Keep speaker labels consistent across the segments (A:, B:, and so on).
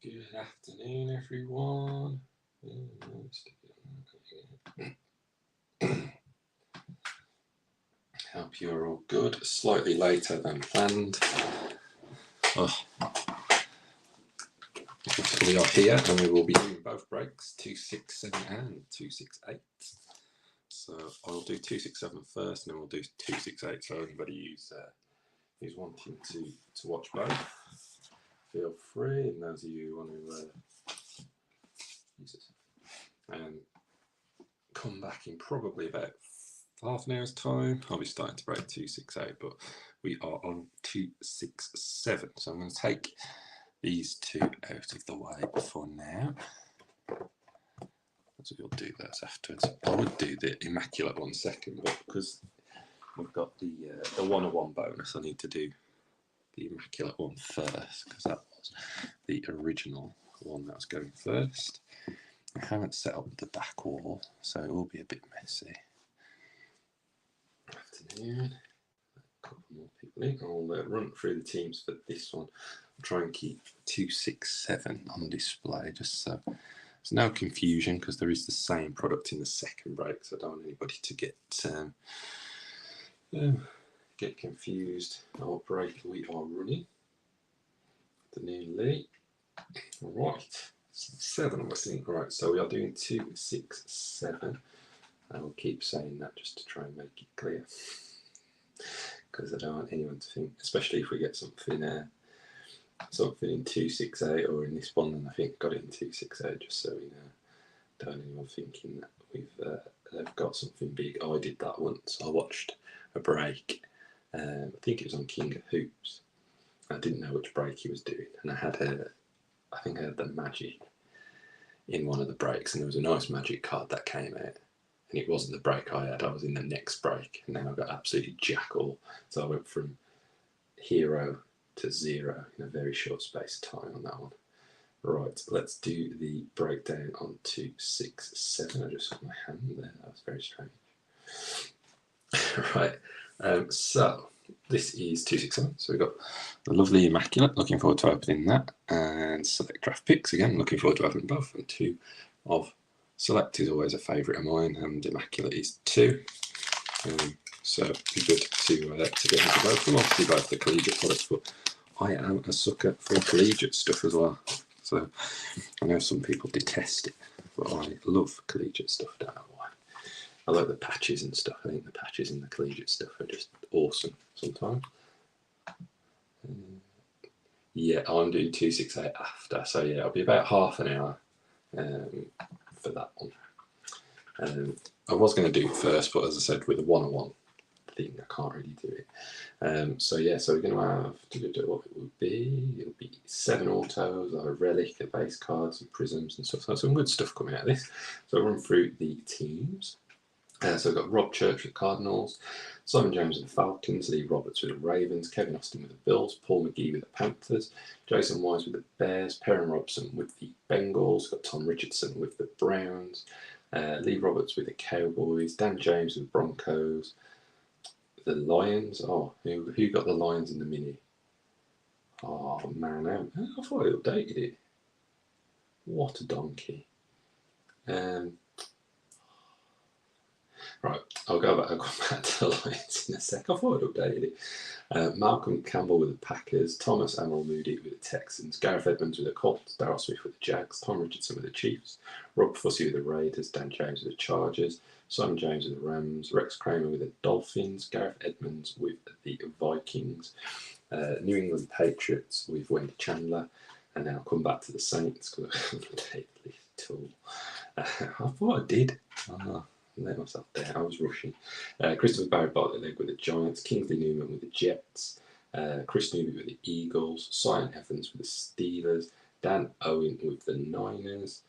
A: Good afternoon, everyone. Hope you're all good. Slightly later than planned. Oh, we are here and we will be doing both breaks, 267 and 268. So I'll do 267 first and then we'll do 268. So anybody who's wanting to watch both, feel free. And those of you who want to come back in probably about half an hour's time, I'll be starting to break 268, but we are on 267. So I'm going to take these two out of the way for now. So we'll do those afterwards. I would do the Immaculate one second, but because we've got the 101 bonus, I need to do the Immaculate one first, because that was the original one that was going first. I haven't set up the back wall, so it will be a bit messy. Afternoon. A couple more people in. I'll run through the teams for this one. I'll try and keep 267 on display just so there's no confusion, because there is the same product in the second break, so I don't want anybody to get confused. Our break we are running. Afternoon, Lee. Right. 7 of us in. Right, so we are doing 267. I will keep saying that just to try and make it clear, because I don't want anyone to think, especially if we get something in 268 or in this one, and I think got it in 268, just so we know. Don't want anyone thinking that they've got something big. I did that once. I watched a break. I think it was on King of Hoops. I didn't know which break he was doing, and I think I had the Magic in one of the breaks, and there was a nice Magic card that came out. And it wasn't the break I had, I was in the next break, and then I got absolutely jack all. So I went from hero to 0 in a very short space of time on that one. Right, let's do the breakdown on 267. I just got my hand there, that was very strange. Right, so this is 267. So we've got the lovely Immaculate, looking forward to opening that, and select draft picks again, looking forward to opening both, and 2 of Select is always a favourite of mine, and Immaculate is 2. So it'd be good to get into both of them. Obviously both the collegiate products, but I am a sucker for collegiate stuff as well. So I know some people detest it, but I love collegiate stuff. I don't know why. I like the patches and stuff. I think the patches in the collegiate stuff are just awesome sometimes. Yeah, I'm doing 268 after, so yeah, it'll be about half an hour for that one. I was going to do it first, but as I said, with a 101 thing, I can't really do it. So we're going to have what it would be. It'll be 7 autos, a relic, a base card, some prisms and stuff. So some good stuff coming out of this. So I'll run through the teams. So we've got Rob Church with the Cardinals, Simon Jones with the Falcons, Lee Roberts with the Ravens, Kevin Austin with the Bills, Paul McGee with the Panthers, Jason Wise with the Bears, Perrin Robson with the Bengals, got Tom Richardson with the Browns, Lee Roberts with the Cowboys, Dan James with the Broncos, the Lions. Oh, who got the Lions in the mini? Oh man, I thought I updated it. What a donkey. Right, I'll go back to the Lions in a sec. I thought I'd updated it. Malcolm Campbell with the Packers, Thomas Amel Moody with the Texans, Gareth Edmonds with the Colts, Darryl Smith with the Jags, Tom Richardson with the Chiefs, Rob Fussy with the Raiders, Dan James with the Chargers, Simon James with the Rams, Rex Kramer with the Dolphins, Gareth Edmonds with the Vikings, New England Patriots with Wendy Chandler, and then I'll come back to the Saints because I haven't updated this at all. I thought I did. Let myself down. I was rushing. Christopher Barry Bartlett with the Giants, Kingsley Newman with the Jets, Chris Newby with the Eagles, Sion Evans with the Steelers, Dan Owen with the Niners,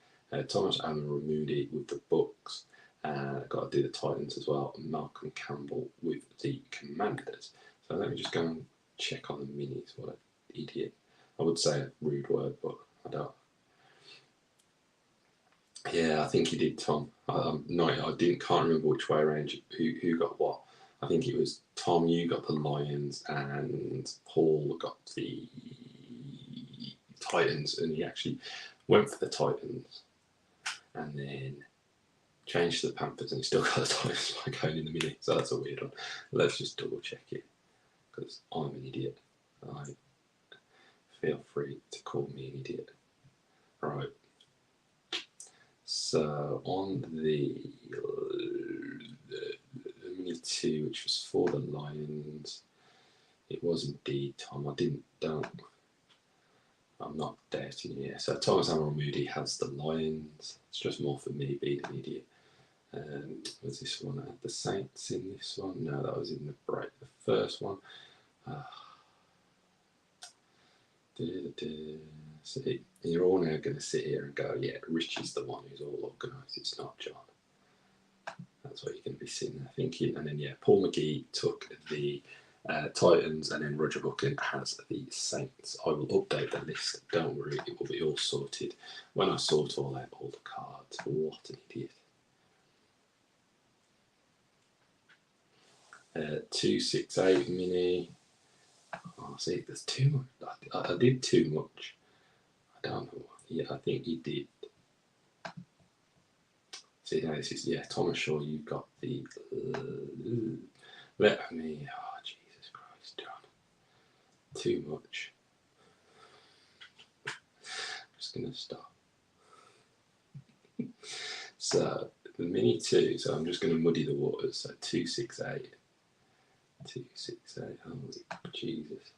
A: Thomas Amon Moody with the Bucks, and I've got to do the Titans as well, and Malcolm Campbell with the Commanders. So let me just go and check on the minis. What an idiot. I would say a rude word, but I don't. Yeah, I think he did, Tom. Can't remember which way around who got what. I think it was Tom, you got the Lions, and Paul got the Titans, and he actually went for the Titans and then changed to the Panthers, and he still got the Titans by going in the mini. So that's a weird one. Let's just double check it, because I'm an idiot. Feel free to call me an idiot. Right. So on the mini 2, which was for the Lions, it was indeed Tom. I'm not doubting you. So Thomas Amrell Moody has the Lions. It's just more for me being an idiot. Was this one? I had the Saints in this one. No, that was in the break. The first one. See, you're all now going to sit here and go, yeah, Richie's the one who's all organised. It's not John. That's what you're going to be sitting there thinking. And then, yeah, Paul McGee took the Titans, and then Roger Buchan has the Saints. I will update the list. Don't worry, it will be all sorted when I sort all out all the cards. What an idiot. 268 mini. Oh, see, there's too much. I did too much. I don't know. Yeah, I think he did. See, now this is, yeah, Thomas Shaw, you got the. Let me. Oh, Jesus Christ, John. Too much. I'm just going to stop. So, the mini 2, so I'm just going to muddy the waters. So, 268. 268. Oh, Jesus.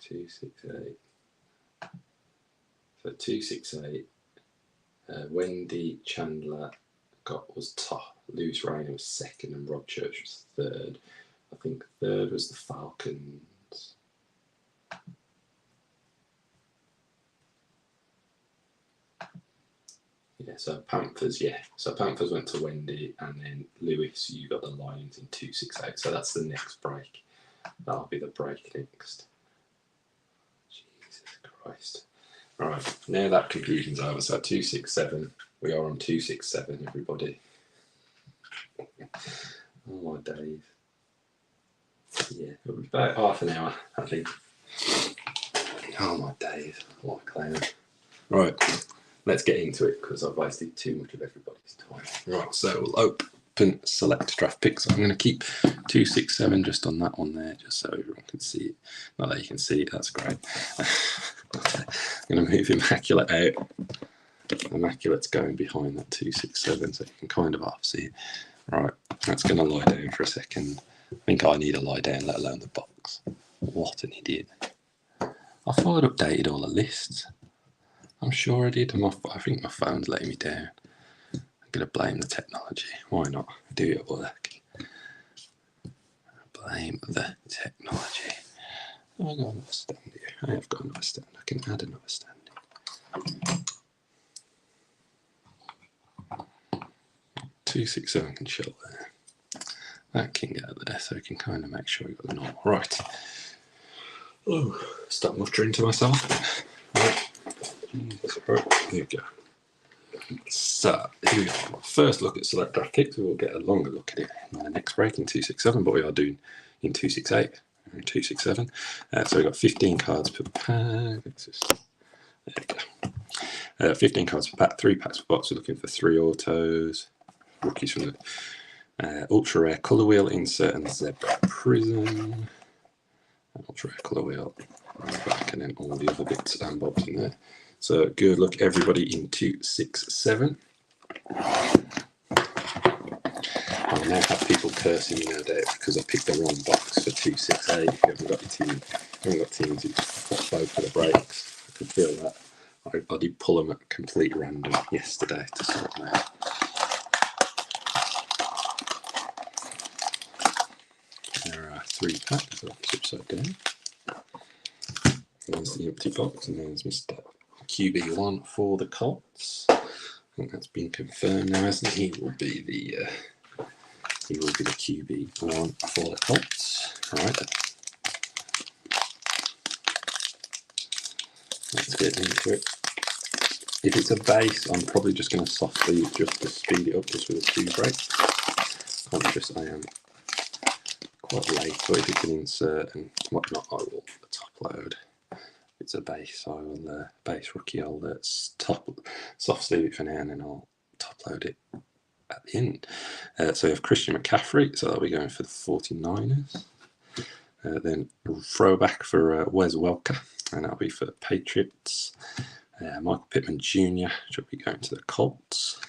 A: 268. So 268. Wendy Chandler was top. Lewis Rayner was second, and Rob Church was third. I think third was the Falcons. Yeah, so Panthers, yeah. So Panthers went to Wendy, and then Lewis, you got the Lions in 268. So that's the next break. That'll be the break next. Jesus Christ. Right, now that confusion's over. So 267. We are on 267, everybody. Oh my days. Yeah, it was about half an hour, I think. Oh my days. What a clown. Right, let's get into it, because I've wasted too much of everybody's time. Right, so we'll open select draft picks. I'm going to keep 267 just on that one there, just so everyone can see it. Not that you can see it, that's great. I'm going to move Immaculate out. Immaculate's going behind that 267, so you can kind of half see it. Right, that's going to lie down for a second. I think I need a lie down, let alone the box. What an idiot. I thought I'd updated all the lists. I'm sure I did. I think my phone's letting me down. I'm going to blame the technology. Why not? Do it work. Blame the technology. Have I got another stand here? I have got another stand. I can add another stand. 267 can chill there. That can go there, so we can kind of make sure we got the normal. Right. Oh, stop muttering to myself. Right. Jesus, right. Here we go. So, here we go. First look at select draft picks. We will get a longer look at it in the next break in 267, but we are doing in 268 and 267. So we've got 15 cards per pack. There we go. 15 cards per pack, 3 packs per box. We're looking for 3 autos. Rookies from the ultra rare colour wheel insert and zebra prism. Ultra rare colour wheel back, and then all the other bits and bobs in there. So good luck everybody in 267. I now have people cursing me no doubt because I picked the wrong box for 268. If you haven't got your team, you haven't got teams who've got both of the breaks. I could feel that. I did pull them at complete random yesterday to sort them out. There are 3 packs, so it's upside down. There's the empty box, and there's Mr. QB1 for the Colts. I think that's been confirmed now, hasn't it? He will be the QB1 for the Colts. Right. Let's get into it. If it's a base, I'm probably just going to softly just to speed it up just with a 2 break. Conscious I am quite late, but if you can insert and whatnot, I will top load. it's a base, I will base rookie. I'll soft sleeve it for now, and then I'll top load it at the end. So we have Christian McCaffrey, so that'll be going for the 49ers. Then throwback for Wes Welker, and that'll be for the Patriots. Michael Pittman Jr. should be going to the Colts.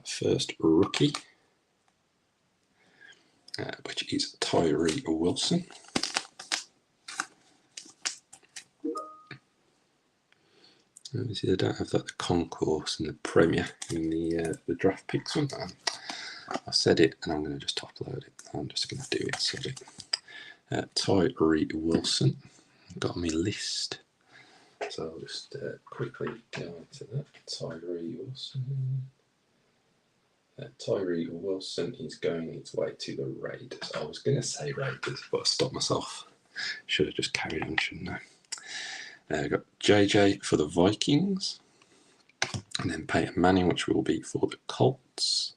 A: First rookie, which is Tyree Wilson. Obviously, they don't have the concourse and the Premier in the draft picks one. I said it, and I'm going to just top load it. I'm just going to do it. Sorry. Tyree Wilson, got me list. So I'll just quickly go into that. Tyree Wilson. Tyree Wilson is going its way to the Raiders. I was going to say Raiders, but I stopped myself. Should have just carried on, shouldn't I? Got JJ for the Vikings. And then Peyton Manning, which will be for the Colts.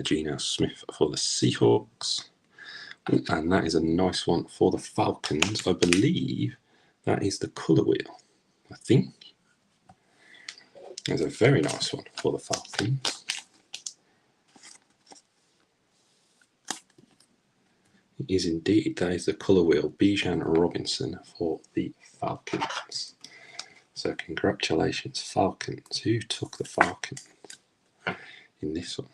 A: Geno Smith for the Seahawks. And that is a nice one for the Falcons. I believe that is the colour wheel, I think. There's a very nice one for the Falcons. It is indeed. That is the colour wheel. Bijan Robinson for the Falcons. So congratulations, Falcons. Who took the Falcons in this one?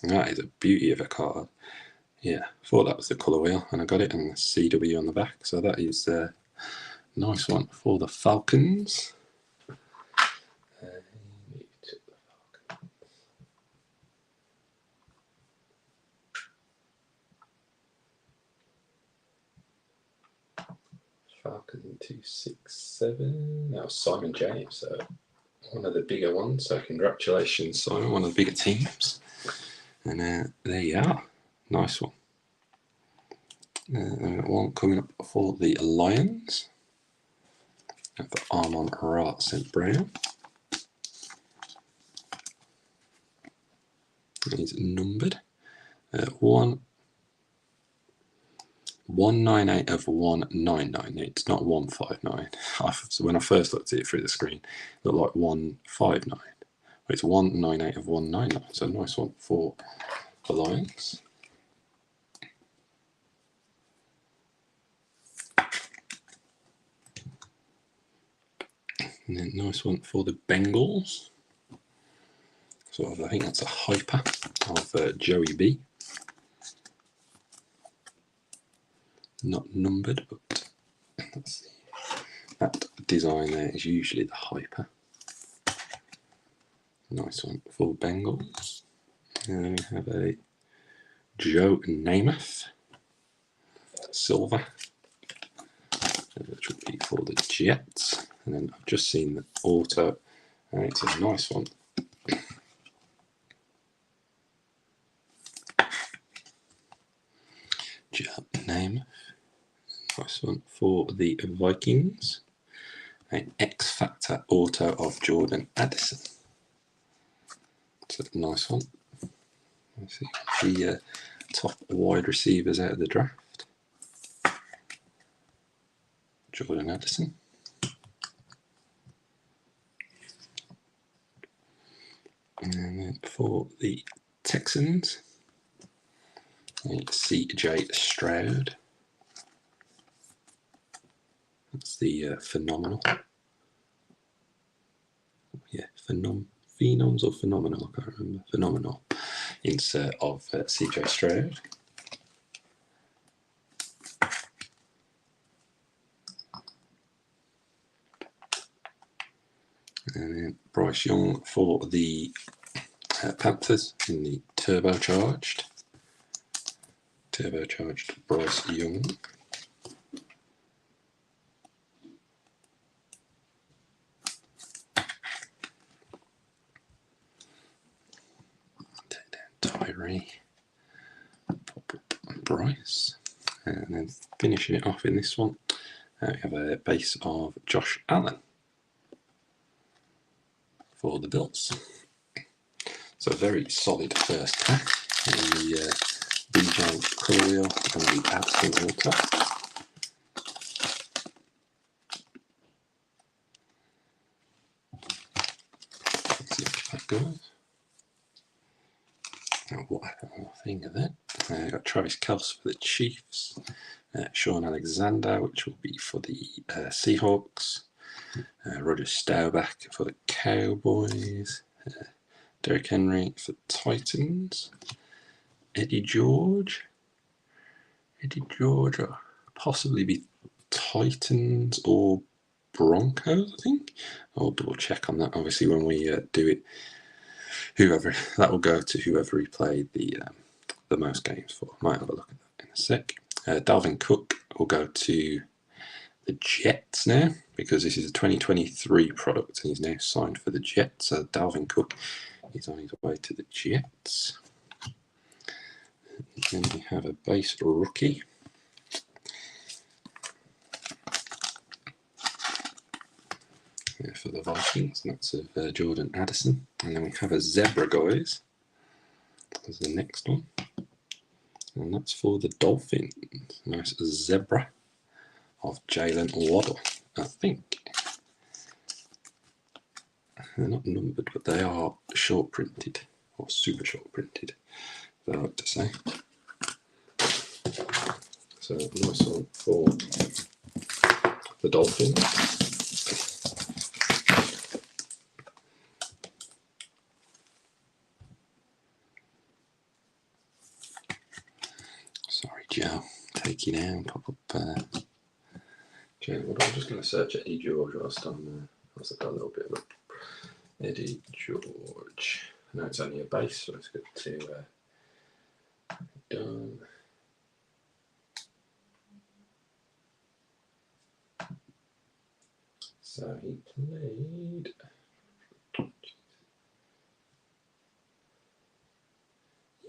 A: That is a beauty of a card. Yeah, I thought that was the colour wheel, and I got it, and the CW on the back. So that is a nice one for the Falcons. Falcons in 267. That was Simon James, so one of the bigger ones. So congratulations, Simon, one of the bigger teams. And there you are. Nice one. One coming up for the Lions. I've got Amon-Ra St. Brown. He's numbered. 198 of 199. It's not 159. When I first looked at it through the screen, it looked like 159. It's 198 of 199. So a nice one for the Lions. And then nice one for the Bengals. So I think that's a hyper of Joey B. Not numbered, but let's see. That design there is usually the hyper. Nice one for Bengals. And then we have a Joe Namath silver, which would be for the Jets. And then I've just seen the auto, and it's a nice one. Joe Namath. Nice one for the Vikings. An X Factor auto of Jordan Addison. It's a nice one. Let's see the top wide receivers out of the draft. Jordan Addison. And then for the Texans, CJ Stroud. That's the phenomenal. Yeah, phenoms or phenomenal, I can't remember. Phenomenal insert of CJ Stroud. And then Bryce Young for the Panthers in the turbocharged Bryce Young. Tyree, Bryce, and then finishing it off in this one, we have a base of Josh Allen for the Bills. So a very solid first pack in the Bijan colour wheel and the Addison auto. guys. What I think of that. Got Travis Kelce for the Chiefs. Sean Alexander, which will be for the Seahawks. Roger Staubach for the Cowboys. Derrick Henry for the Titans. Eddie George, or possibly be Titans or Broncos, I think. I'll double check on that. Obviously, when we do it, whoever that will go to whoever he played the most games for. Might have a look at that in a sec. Dalvin Cook will go to the Jets now, because this is a 2023 product and he's now signed for the Jets. So Dalvin Cook is on his way to the Jets. And then we have a base rookie. For the Vikings, and that's of Jordan Addison. And then we have a Zebra, guys. That's the next one. And that's for the Dolphins. Nice Zebra of Jalen Waddle. I think they're not numbered, but they are short printed, or super short printed, as I like to say. So nice one for the Dolphins. Sorry, Joe. Take you down. Pop up. Joe, I'm just going to search Eddie George whilst I'm whilst I've got a little bit of a Eddie George. I know it's only a base, so it's good to done. So he played.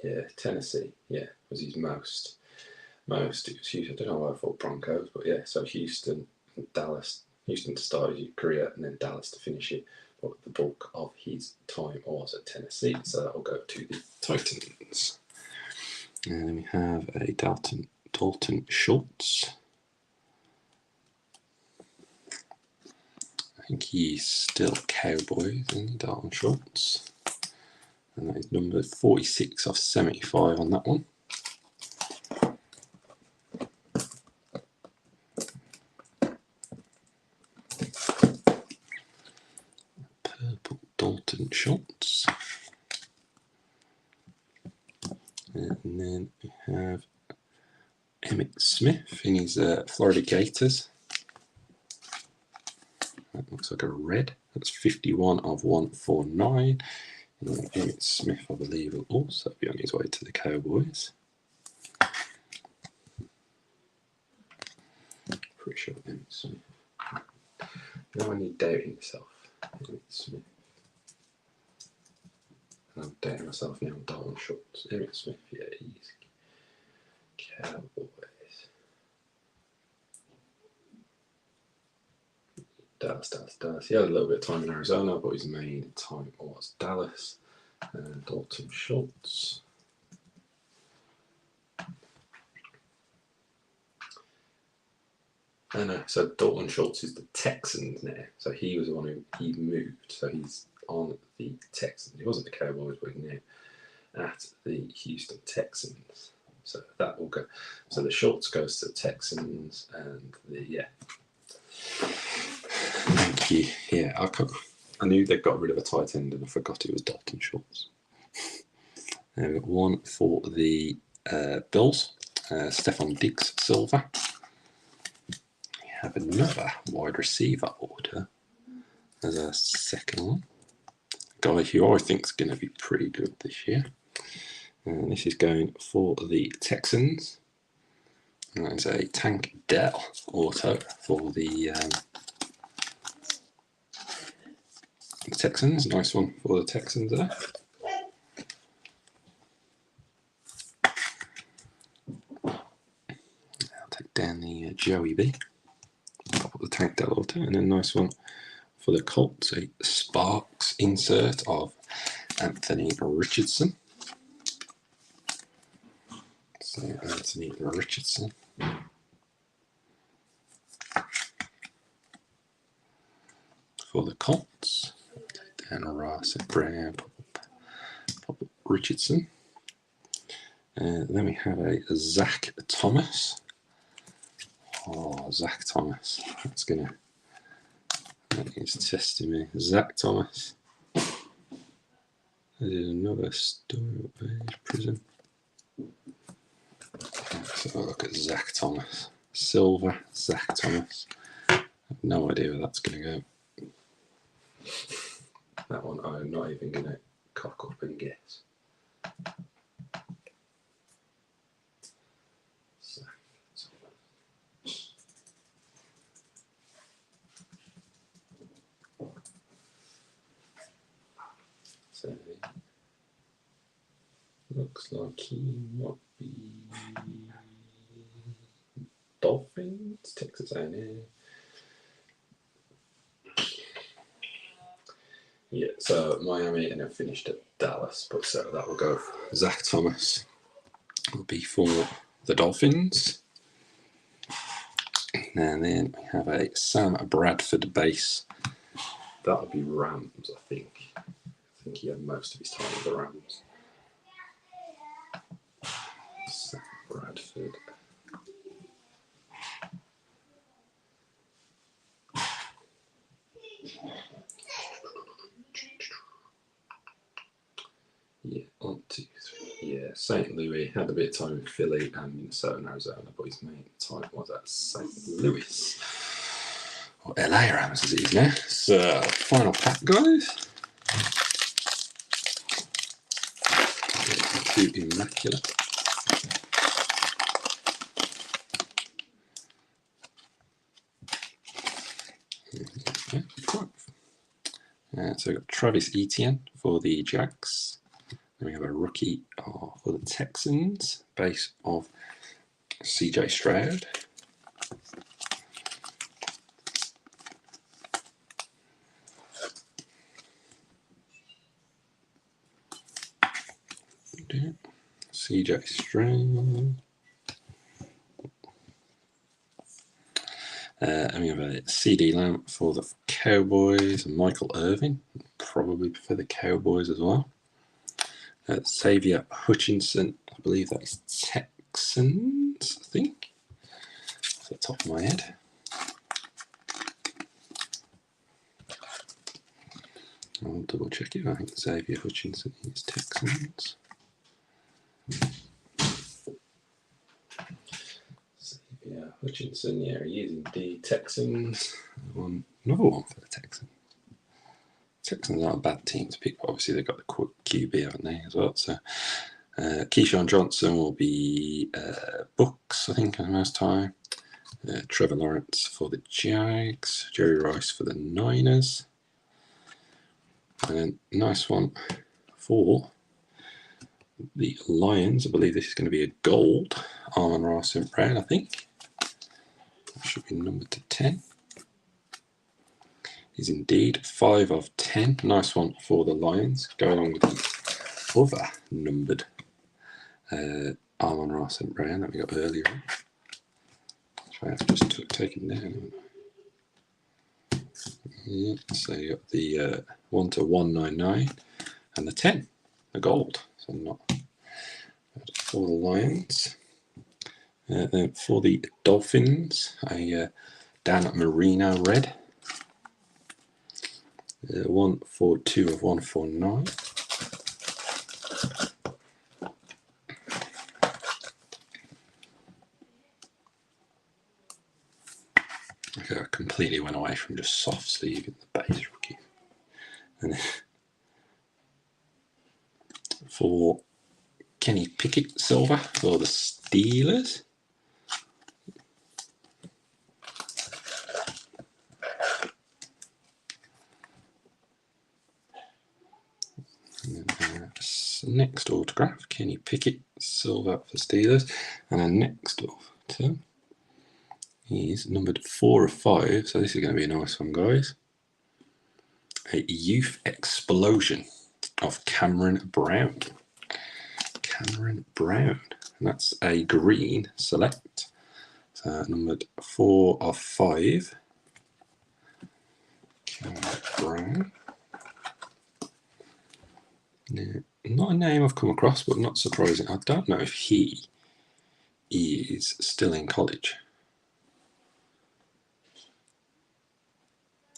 A: Yeah, Tennessee. Yeah, was his most. It was Houston. I don't know why I thought Broncos, but yeah. So Houston, Dallas. Houston to start his career, and then Dallas to finish it. But the bulk of his time was at Tennessee, so that will go to the Titans. And then we have a Dalton Schultz. I think he's still Cowboys, isn't he, Dalton Schultz? And that is number 46 of 75 on that one. Purple Dalton Schultz. And then we have Emmitt Smith in his Florida Gators. That looks like a red. That's 51 of 149. And then Emmitt Smith, I believe, will also be on his way to the Cowboys. Pretty sure Emmitt Smith. No one need doubting yourself. Emmitt Smith. And I'm doubting myself now. Dalton Schultz. Emmitt Smith, yeah, he's Cowboys. Dallas. He had a little bit of time in Arizona, but his main time was Dallas. And Dalton Schultz. So Dalton Schultz is the Texans now. So he was the one who moved. So he's on the Texans. He wasn't the Cowboys, but he's now at the Houston Texans. So that will go. So the Schultz goes to the Texans, and Thank you. Yeah, I knew they got rid of a tight end, and I forgot it was Dalton Schultz. We've got one for the Bills, Stephon Diggs Silver. We have another wide receiver order as a second one. A guy who I think is going to be pretty good this year. And this is going for the Texans. And that is a Tank Dell auto for the Texans. Nice one for the Texans there. I'll take down the Joey B. Pop up the Tank Dell auto, and then nice one for the Colts, a Sparks insert of Anthony Richardson. So Anthony Richardson. For the Colts, Dan Ross and Brown, pop Richardson. Then we have a Zach Thomas. Oh, Zach Thomas. That's gonna. He's testing me. Zach Thomas. There's another story page. Prison. Let's have a look at Zach Thomas. Silver Zach Thomas. I have no idea where that's gonna go. That one I'm not even gonna cock up and guess. So, looks like he might be Dolphins, Texas A&M. Yeah, so Miami and then finished at Dallas, but so that will go. Zach Thomas will be for the Dolphins. And then we have a Sam Bradford base. That'll be Rams, I think. I think he had most of his time with the Rams. Sam Bradford. Yeah, 1, 2, 3. Yeah, St. Louis. Had a bit of time in Philly and Minnesota and Arizona, but his main time was at St. Louis. Or LA Rams as it is now. So, final pack, guys. To Immaculate. So we've got Travis Etienne for the Jags. Then we have a rookie for the Texans, base of CJ Stroud. CJ Stroud. And we have a CD Lamb for the Cowboys, and Michael Irvin, probably for the Cowboys as well. Xavier Hutchinson, I believe that is Texans, I think. Off the top of my head. I'll double check it. I think Xavier Hutchinson is Texans. Xavier Hutchinson, yeah, he is indeed Texans. Another one for the Texans. Texans aren't a bad team to pick, but obviously they've got the quick QB, haven't they, as well? So Keyshawn Johnson will be Bucks, I think, most time. Trevor Lawrence for the Jags. Jerry Rice for the Niners. And then nice one for the Lions. I believe this is going to be a gold. Amon-Ra St. Brown, I think. That should be numbered to 10. Is indeed 5 of 10. Nice one for the Lions. Go along with the other numbered Amon-Ra St. Brown that we got earlier. So I've just taken down. Yeah, so you got the 1 to 199 and the 10, the gold. So not for the Lions. Then for the Dolphins, a Dan Marino red. 142 of 149. Okay, I completely went away from just soft sleeving the base rookie. And for Kenny Pickett silver for the Steelers. Next autograph, Kenny Pickett, silver for Steelers. And then next auto is numbered 4 of 5. So this is going to be a nice one, guys. A youth explosion of Cameron Brown. Cameron Brown. And that's a green select. So numbered 4 of 5. Cameron Brown. Yeah, a name I've come across, but not surprising. I don't know if he is still in college.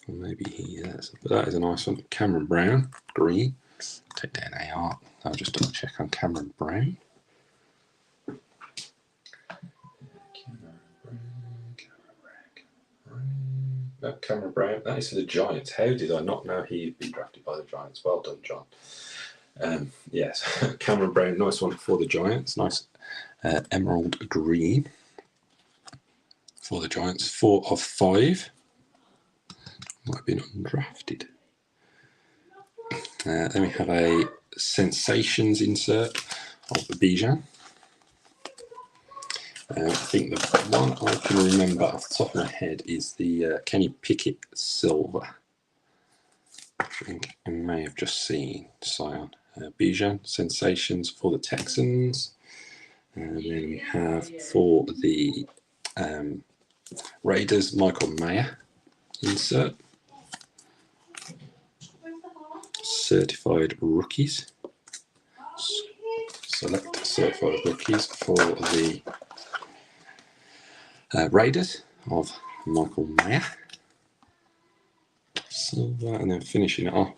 A: Or maybe he is. But that is a nice one. Cameron Brown, green. Take down AR. I'll just double check on Cameron Brown. Cameron Brown. That is for the Giants. How did I not know he'd be drafted by the Giants? Well done, John. Yes, Cameron Brown. Nice one for the Giants. Nice emerald green for the Giants. 4 of 5. Might have been undrafted. Then we have a Sensations insert of Bijan. I think the one I can remember off the top of my head is the Kenny Pickett silver. I think I may have just seen Scion. Bijan, Sensations for the Texans. And then we have for the Raiders, Michael Mayer insert. Certified rookies. Select certified rookies for the Raiders of Michael Mayer. Silver, and then finishing it off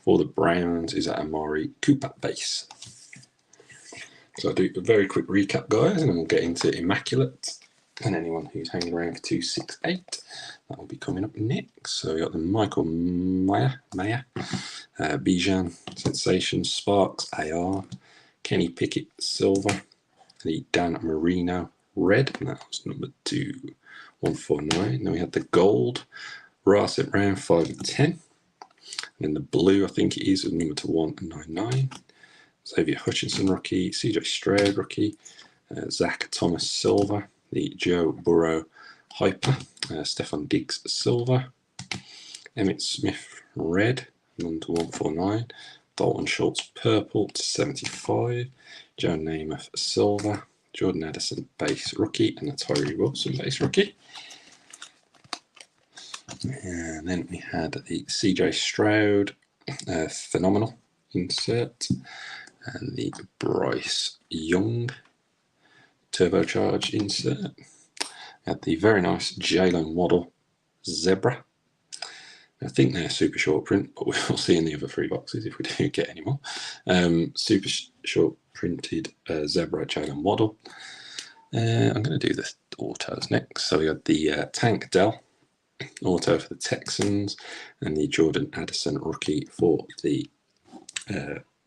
A: for the Browns is at Amari Cooper base. So I'll do a very quick recap, guys, and then we'll get into Immaculate. And anyone who's hanging around for 268, that will be coming up next. So we got the Michael Mayer, Bijan, Sensations, Sparks, AR, Kenny Pickett, silver, the Dan Marino, red, and that was number 2149. Then we had the gold, Rasset round 5 of 10. And then the blue, I think it is, number 199. Xavier Hutchinson rookie, CJ Stroud rookie, Zach Thomas silver, the Joe Burrow hyper, Stephon Diggs silver, Emmitt Smith red, number 149, Dalton Schultz purple to 75, Joe Namath silver, Jordan Addison base rookie, and a Tyree Wilson base rookie. And then we had the CJ Stroud phenomenal insert, and the Bryce Young turbocharged insert. We had the very nice Jalen Waddle zebra. I think they're super short print, but we'll see in the other 3 boxes if we do get any more. Super short printed zebra Jalen Waddle. I'm going to do the autos next. So we got the Tank Dell auto for the Texans, and the Jordan Addison rookie for the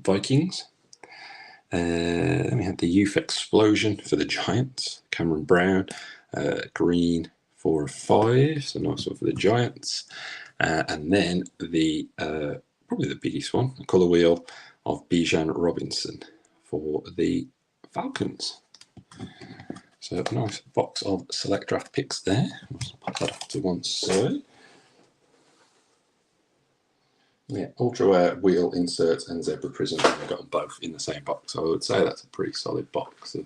A: Vikings. Then we had the Youth Explosion for the Giants, Cameron Brown, green 4 of 5, so nice one for the Giants. And then the probably the biggest one, the colour wheel of Bijan Robinson for the Falcons. So a nice box of select draft picks there. I'll pop that off to one side. Yeah, ultra wheel inserts and zebra prism. I've got them both in the same box. So I would say that's a pretty solid box of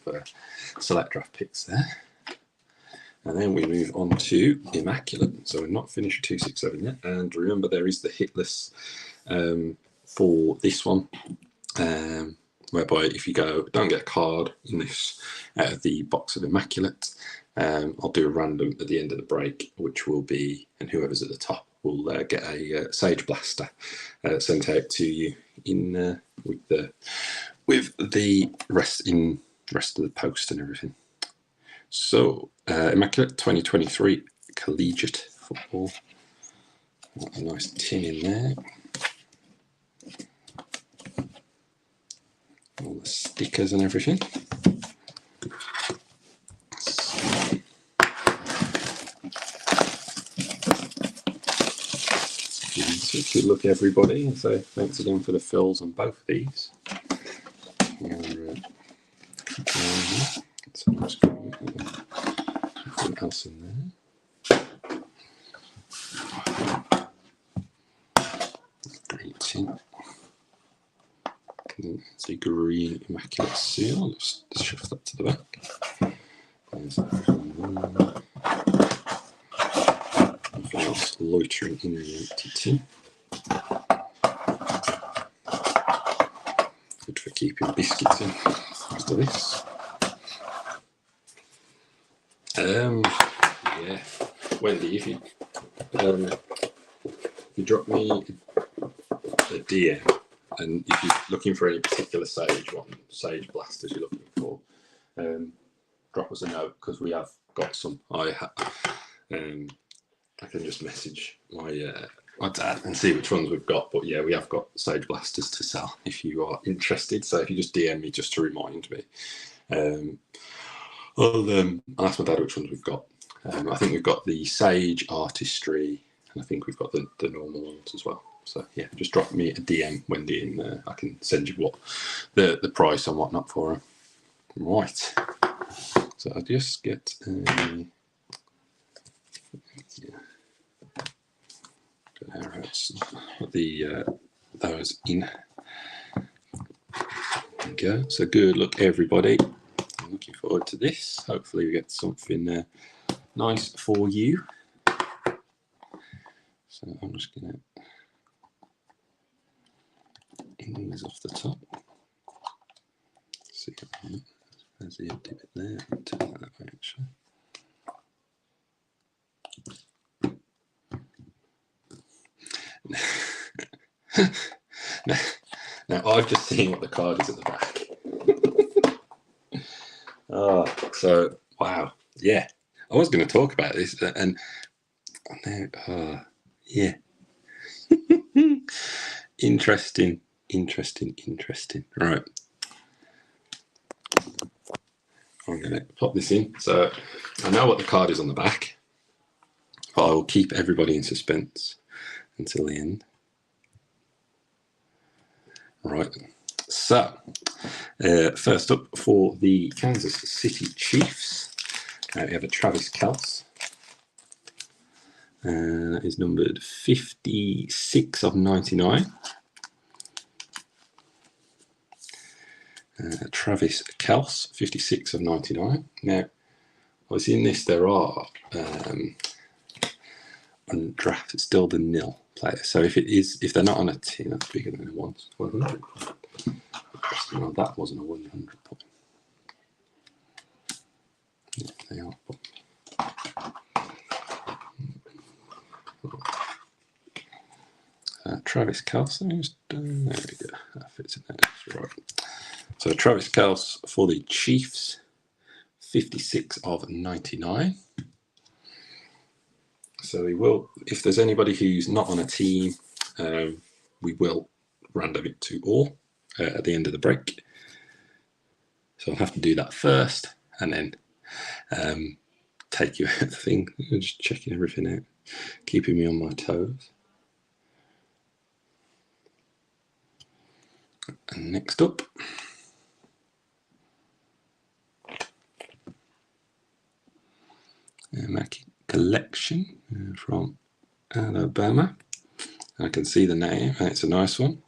A: select draft picks there. And then we move on to Immaculate. So we're not finished 267 yet. And remember, there is the hit list for this one, whereby if you don't get a card in this out of the box of Immaculate, I'll do a random at the end of the break, which will be, and whoever's at the top will get a Sage Blaster sent out to you in with the rest of the post and everything. So Immaculate 2023 collegiate football. Got a nice tin in there. All the stickers and everything. So good luck, everybody, and so thanks again for the fills on both of these. Something else in there. Great tin. It's a green Immaculate seal. Just shift that to the back. There's nothing else loitering in the empty tin. Good for keeping biscuits in after this. Yeah, Wendy, if you drop me a DM, and if you're looking for any particular sage blasters you're looking for, drop us a note, because we have got some. I can just message my dad and see which ones we've got. But yeah, we have got sage blasters to sell if you are interested. So if you just DM me just to remind me, I'll ask my dad which ones we've got. I think we've got the sage artistry, and I think we've got the normal ones as well. So yeah, just drop me a DM, Wendy, and I can send you what the price and whatnot for them. Right. So I'll just get those in. There we go. So good luck, everybody. I'm looking forward to this. Hopefully we get something nice for you. So I'm just going to ease off the top. See, there's the empty bit there. Turn that way, actually. Now I've just seen what the card is at the back. So wow, yeah. I was going to talk about this, and yeah, interesting. Right, I'm going to pop this in. So I know what the card is on the back, but I will keep everybody in suspense until the end. Right, so first up for the Kansas City Chiefs, we have a Travis Kelce. That is numbered 56 of 99. Travis Kelce, 56 of 99. Now, obviously in this there are undrafted, still the nil players. So if they're not on a team, that's bigger than a 100. No, that wasn't a 100 point. Yeah, they are. Travis Kelce, there we go. That fits in there. That's right. So Travis Kelce for the Chiefs, 56 of 99. So we will, if there's anybody who's not on a team, we will random it to all at the end of the break. So I'll have to do that first, and then take you out of the thing. I'm just checking everything out, keeping me on my toes. And next up, Immaculate collection from Alabama. I can see the name, and it's a nice one.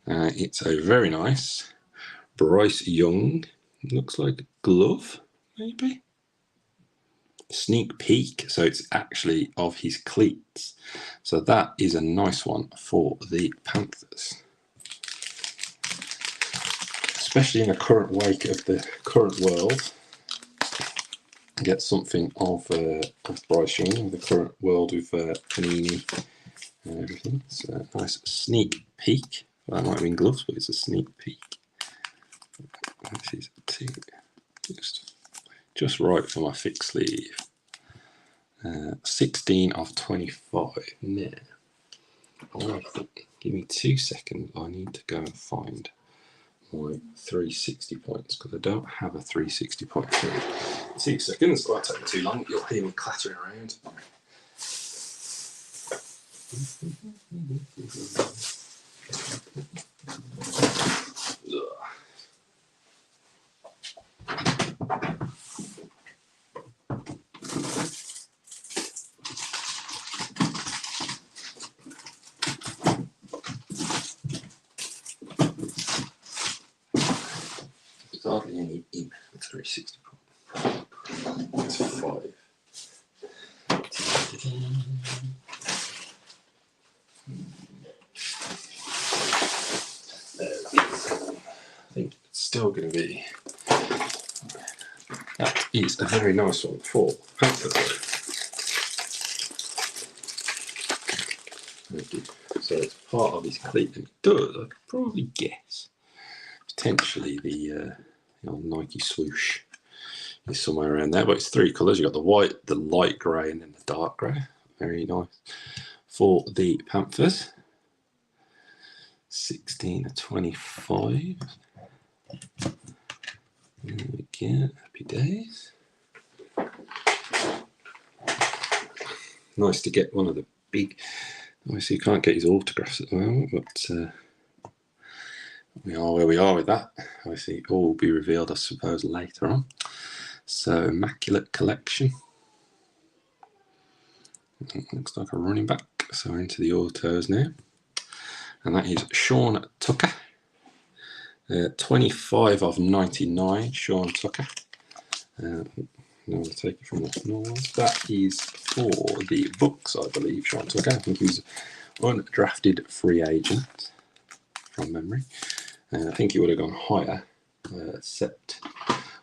A: It's a very nice Bryce Young. Looks like a glove, maybe. Sneak peek, so it's actually of his cleats. So that is a nice one for the Panthers, especially in the current wake of the current world. Get something of Bryce Young, the current world with Panini and everything. So nice sneak peek. Well, that might have been gloves, but it's a sneak peek. This is just right for my fixed sleeve. 16 of 25. Now, give me 2 seconds. I need to go and find my 360 points, because I don't have a 360 point. 2 seconds. It won't take me too long. You'll hear me clattering around. There's hardly any in the 360 point. It's 5. still going to be. That is a very nice one for Panther. So it's part of his cleat, and it does, I could probably guess, potentially the old Nike swoosh is somewhere around there. But it's three colours. You've got the white, the light grey, and then the dark grey. Very nice for the Panthers. 16/25. There we go. Happy days. Nice to get one of the big. Obviously, you can't get his autographs at the moment, but we are where we are with that. Obviously, it all will be revealed, I suppose, later on. So, Immaculate collection. It looks like a running back. So, into the autos now. And that is Sean Tucker. 25/99, Sean Tucker. Now I'll take it from the North. That is for the Bucks, I believe, Sean Tucker. I think he's undrafted free agent from memory. I think he would have gone higher, except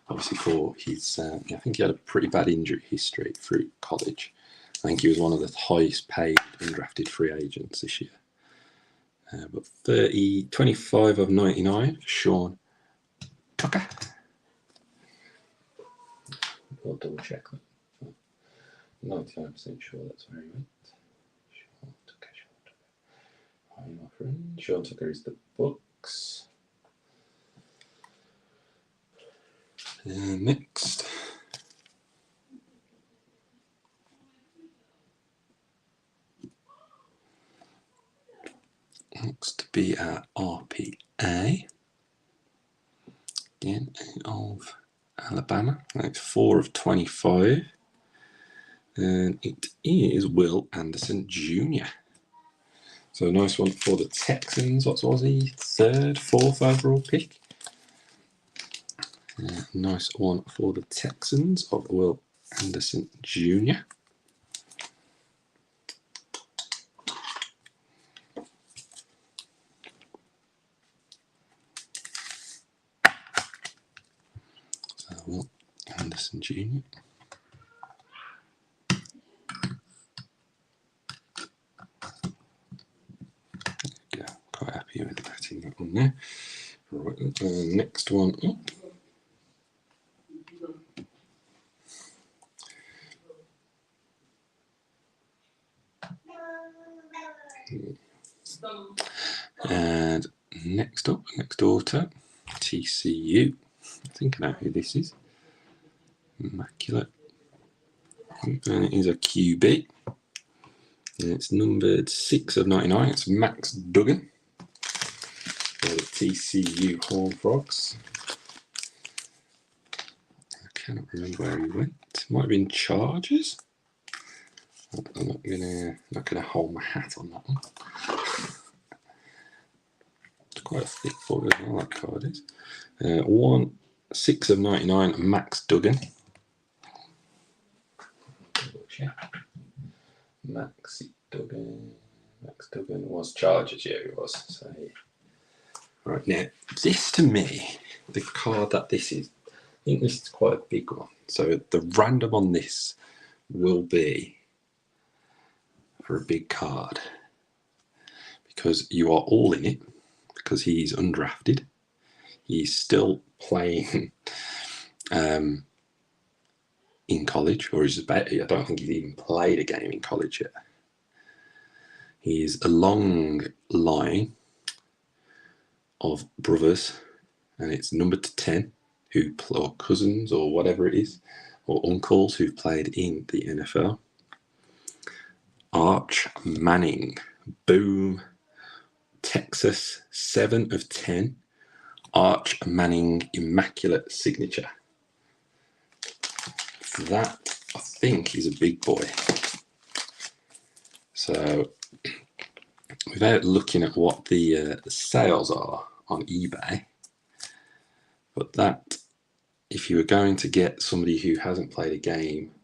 A: obviously for his. I think he had a pretty bad injury history through college. I think he was one of the highest paid undrafted free agents this year. But 25/99, Sean Tucker. I'll double check that. 99% sure that's where he went. Sean Tucker. Hi, my friend. Sean Tucker is the Bucks. Next. Looks to be our RPA. Again, of Alabama. That's 4/25. And it is Will Anderson Jr. So a nice one for the Texans. What was he? 3rd, 4th overall pick. Nice one for the Texans of Will Anderson Jr. So Will Anderson Jr. Yeah, quite happy with getting that one there. Right, next one up. And next up, next auto, TCU. I think I know who this is. Immaculate. And it is a QB. And it's numbered 6/99. It's Max Duggan for the TCU Horned Frogs. I cannot remember where he went. Might have been Chargers. I'm not gonna hold my hat on that one. It's quite a thick boy as well, that card is. 6/99, Max Duggan. Max Duggan was Chargers, yeah, he was. So, right now, this to me, the card that this is, I think this is quite a big one. So the random on this will be for a big card because you are all in it because he's undrafted. He's still playing in college, or he's about. I don't think he's even played a game in college yet. He's a long line of brothers, and it's numbered to 10 or cousins or whatever it is, or uncles who've played in the NFL. Arch Manning, boom, Texas, 7/10. Arch Manning Immaculate signature. That, I think, is a big boy. So, without looking at what the sales are on eBay, but that, if you were going to get somebody who hasn't played a game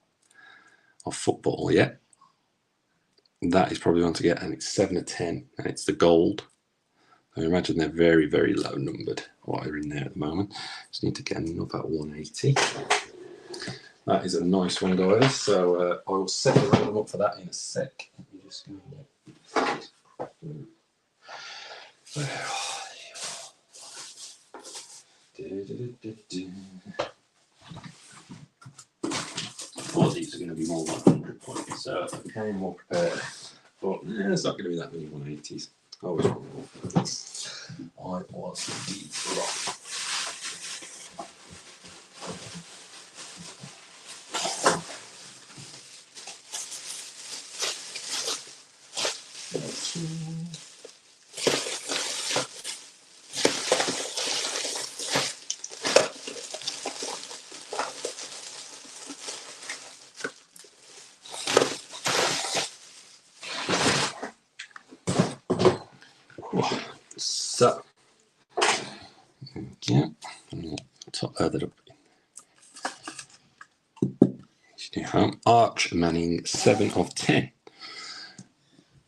A: of football yet, that is probably one to get, and it's 7/10, and it's the gold. I imagine they're very, very low numbered, what are in there at the moment. Just need to get another 180. That is a nice one, guys. So I will set the random up for that in a sec. Let me just go thought these are going to be more than 100 points, so I came more prepared. But it's not going to be that many 180s. I was wrong. I was indeed wrong. So, yeah, I'll top that up. Arch Manning, 7 of 10.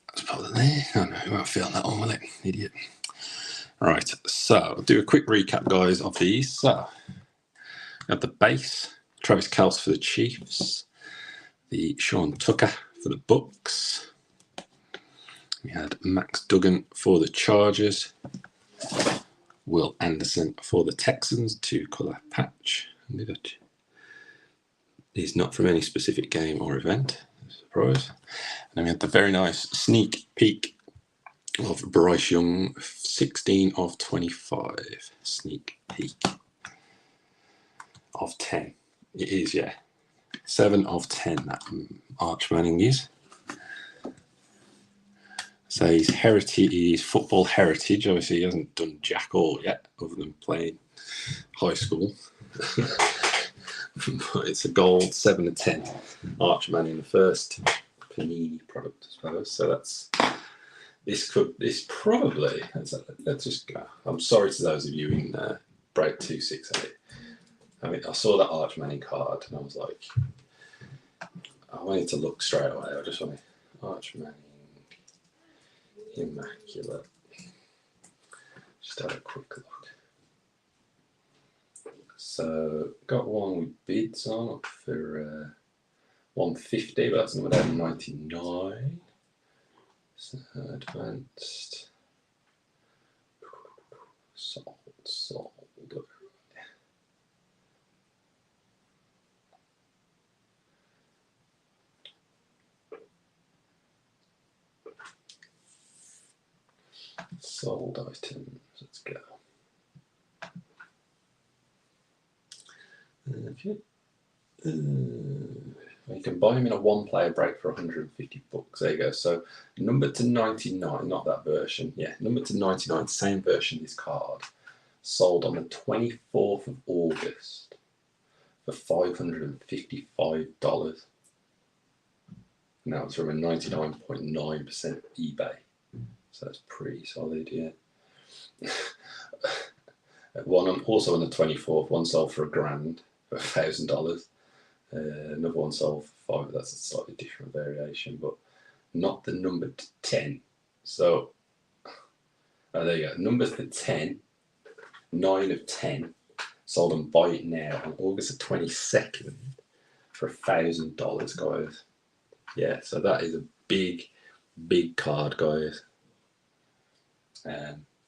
A: That's probably there. Oh no, you won't feel that one, will it? Idiot. Right, so I'll do a quick recap, guys, of these. So, at the base, Travis Kelce for the Chiefs, the Sean Tucker for the Bucks. We had Max Duggan for the Chargers, Will Anderson for the Texans, 2-color patch. He's not from any specific game or event, surprise. And then we had the very nice sneak peek of Bryce Young, 16 of 25. Sneak peek of 10. It is, yeah. 7 of 10, that Arch Manning is. So his heritage, his football heritage, obviously he hasn't done jack all yet, other than playing high school. But it's a gold 7 of 10 Arch Manning, the first Panini product, I suppose. So that's this probably. Let's just go. I'm sorry to those of you in break 268. I mean, I saw that Arch Manning card and I was like, I wanted to look straight away. I just wanted Arch Manning, Immaculate. Just have a quick look. So got one with bids on up for 150, but that's number down 99. So advanced, sold. Sold items. Let's go. Okay. You can buy him in a one-player break for 150 bucks. There you go. So number to 99, not that version. Yeah, number to 99, same version. This card sold on the 24th of August for $555. Now it's from a 99.9% eBay. So that's pretty solid, yeah. One also on the 24th, one sold for $1,000 for $1,000. Another one sold for 5. That's a slightly different variation, but not the number 10. So there you go. Number to 10, 9 of 10, sold on Buy It Now on August the 22nd for $1,000, guys. Yeah, so that is a big card, guys.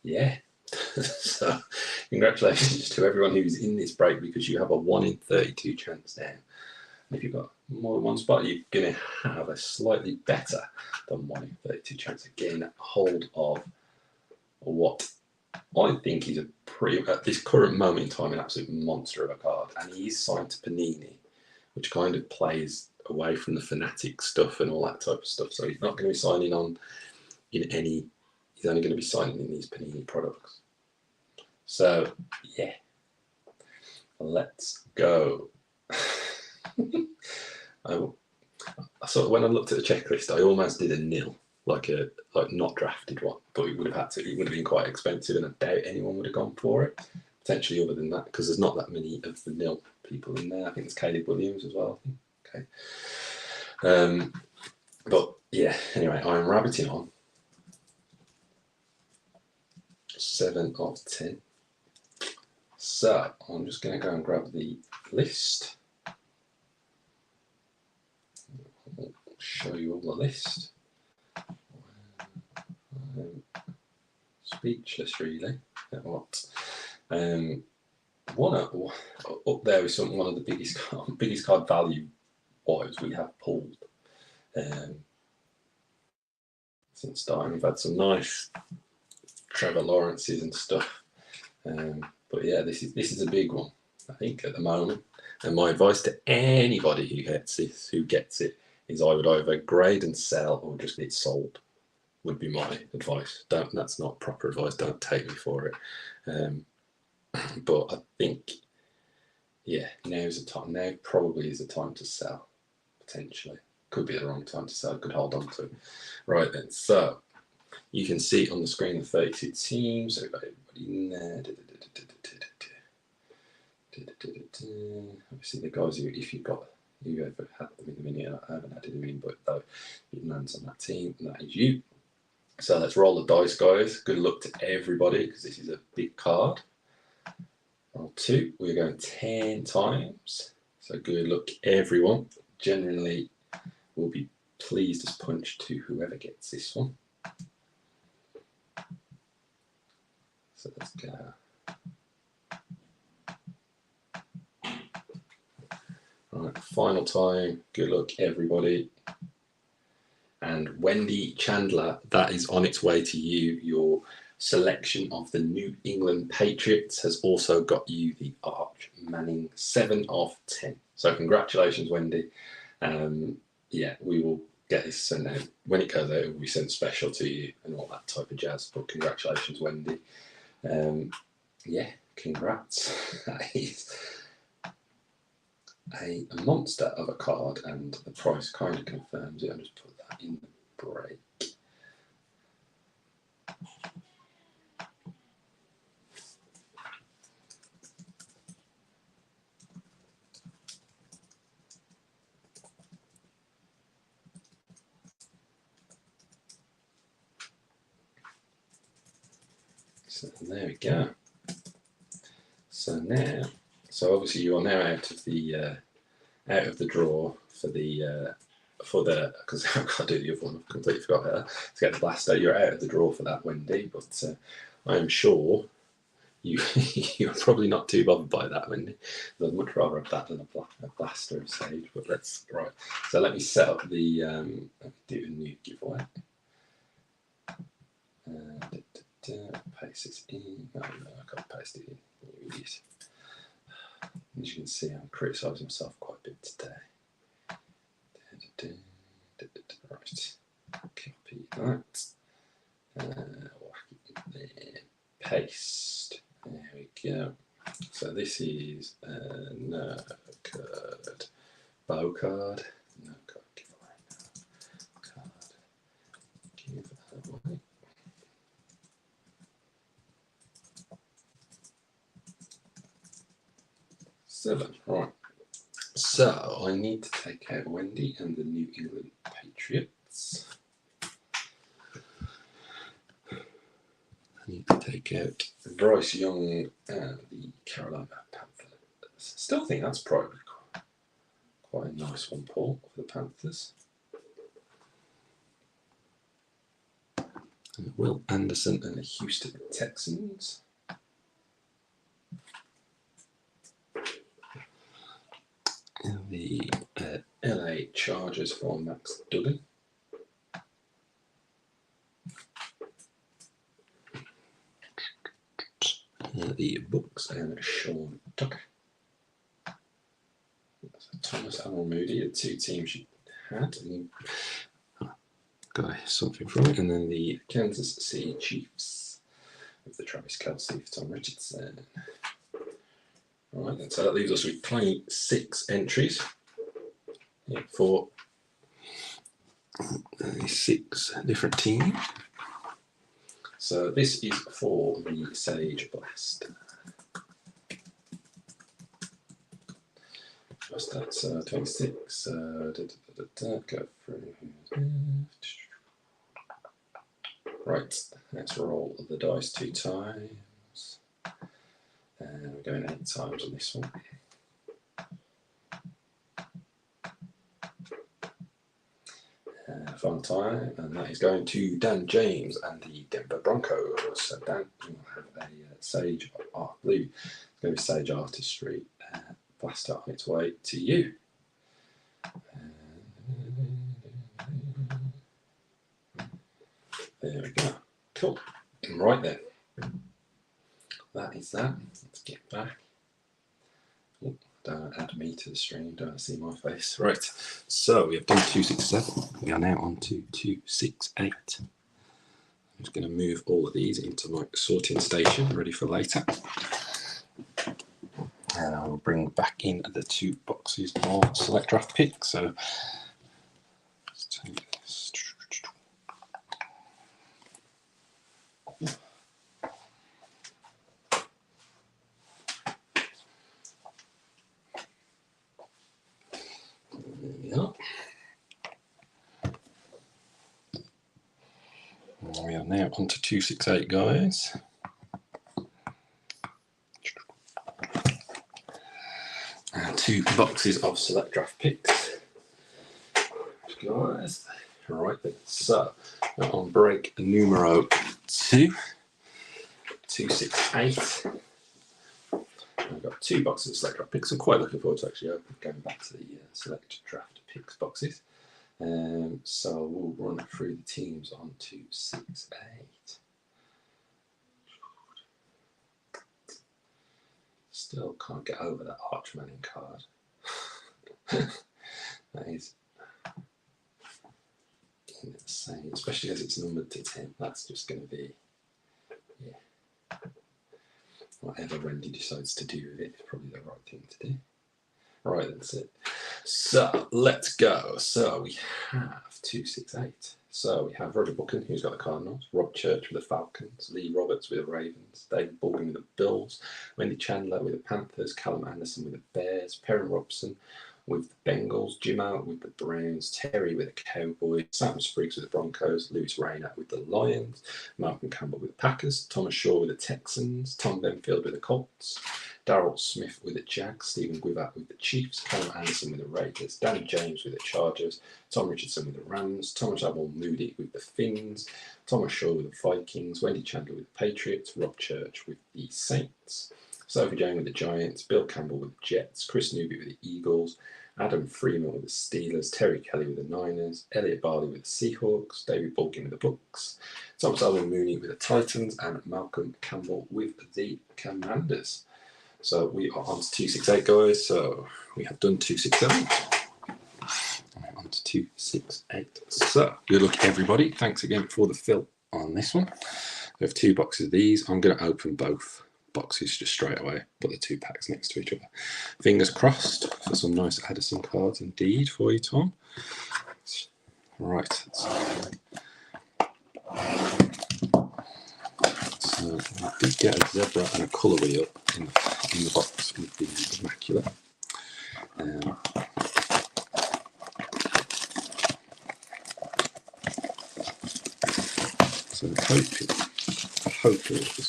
A: Yeah. So congratulations to everyone who's in this break, because you have a 1 in 32 chance now. And if you've got more than one spot, you're going to have a slightly better than 1 in 32 chance of getting a hold of what I think is a pretty, at this current moment in time, an absolute monster of a card. And he is signed to Panini, which kind of plays away from the fanatic stuff and all that type of stuff. So he's not going to be signing on in any. He's only going to be signing in these Panini products. So, yeah. Let's go. So when I looked at the checklist, I almost did a nil, like not drafted one, but it would have been quite expensive, and I doubt anyone would have gone for it. Potentially other than that, because there's not that many of the nil people in there. I think there's Caleb Williams as well. Okay. But yeah, anyway, I'm rabbiting on. 7 of 10. So I'm just going to go and grab the list. I'll show you all the list. Speechless, really, at what. One up there is one of the biggest card value wise we have pulled since starting. We've had some nice Trevor Lawrences and stuff, but yeah, this is a big one, I think, at the moment. And my advice to anybody who gets it is I would either grade and sell or just get sold. Would be my advice. That's not proper advice. Don't take me for it. But I think, yeah, now probably is the time to sell. Potentially, could be the wrong time to sell. Could hold on to. Right then, so you can see on the screen the 32 teams. So we've got everybody in there. Obviously, the guys who, if you ever had them in the video, I haven't added them in, but though it lands on that team, and that is you. So let's roll the dice, guys. Good luck to everybody because this is a big card. Roll 2. We're going 10 times. So good luck, everyone. Generally, we'll be pleased as punch to whoever gets this one. So let's go. Right, final time. Good luck, everybody. And Wendy Chandler, that is on its way to you. Your selection of the New England Patriots has also got you the Arch Manning 7 of 10. So congratulations, Wendy. Yeah, we will get this sent out. When it goes out, it will be sent special to you and all that type of jazz. But congratulations, Wendy. Yeah, congrats. That is a monster of a card, and the price kind of confirms it. I'll just put that in the break. So there we go. So obviously you are now out of the draw for the because I've got to do the other one. I've completely forgot about that. To get the blaster, you're out of the draw for that, Wendy. But I am sure you're probably not too bothered by that, Wendy. I'd much rather have that than a blaster of Sage. But right. So let me set up the let me do a new giveaway. Paste this in. No, I can't paste it in. Here it is. As you can see, I'm criticising myself quite a bit today. Right, copy that. Whack it in there. Paste. There we go. So this is a no card, bow card, no card giveaway, no card giveaway. Seven, right. So I need to take out Wendy and the New England Patriots. I need to take out Bryce Young and the Carolina Panthers. Still think that's probably quite a nice one, Paul, for the Panthers. And Will Anderson and the Houston Texans. And the LA Chargers for Max Duggan. The Bucks and Sean Tucker. Thomas Allen Moody, the two teams you had. Got something from it. And then the Kansas City Chiefs with the Travis Kelce for Tom Richardson. All right, so that leaves us with 26 entries for 6 different teams. So this is for the Sage Blaster. Just that's 26. Go through. Right, let's roll the dice 2 times. And we're going 8 times on this one. Fun time, and that is going to Dan James and the Denver Broncos. So Dan, you have a Sage, I believe it's going to be Sage Artistry blaster on its way to you. There we go. Cool. Right then. That is that. Let's get back. Oh, don't add me to the stream, don't see my face. Right, so we have done 267. We are now on to 268. I'm just going to move all of these into my sorting station, ready for later. And I will bring back in the 2 boxes of select draft picks. So let's take this. There we are. We are now on to 268, guys. And 2 boxes of select draft picks, guys. Right then, so on break numero 2, 268. I've got 2 boxes of select draft picks. I'm quite looking forward to actually going back to the select draft picks boxes. So we'll run through the teams on 268. Still can't get over that Archmanning card. That is insane, especially as it's numbered to 10. That's just going to be, yeah. Whatever Randy decides to do with it is probably the right thing to do. Right, that's it. So let's go. So we have 268. So we have Roger Buchan, who's got the Cardinals, Rob Church with the Falcons, Lee Roberts with the Ravens, David Baldwin with the Bills, Wendy Chandler with the Panthers, Callum Anderson with the Bears, Perrin Robson with the Bengals, Jim Out with the Browns, Terry with the Cowboys, Sam Spriggs with the Broncos, Lewis Rayner with the Lions, Malcolm Campbell with the Packers, Thomas Shaw with the Texans, Tom Benfield with the Colts, Darryl Smith with the Jags, Stephen Gwivat with the Chiefs, Callum Anderson with the Raiders, Danny James with the Chargers, Tom Richardson with the Rams, Thomas Abel Moody with the Finns, Thomas Shaw with the Vikings, Wendy Chandler with the Patriots, Rob Church with the Saints, Sophie Jane with the Giants, Bill Campbell with the Jets, Chris Newby with the Eagles, Adam Freeman with the Steelers, Terry Kelly with the Niners, Elliot Barley with the Seahawks, David Baldwin with the Bucks, Thomas Allen Mooney with the Titans, and Malcolm Campbell with the Commanders. So we are on to 268, guys. So we have done 267. On to 268. So good luck, everybody. Thanks again for the fill on this one. We have 2 boxes of these. I'm going to open both boxes just straight away, put the 2 packs next to each other. Fingers crossed for some nice Addison cards indeed for you, Tom. Right. So we did get a zebra and a colour wheel in the box with the Immaculate. So I'm hoping for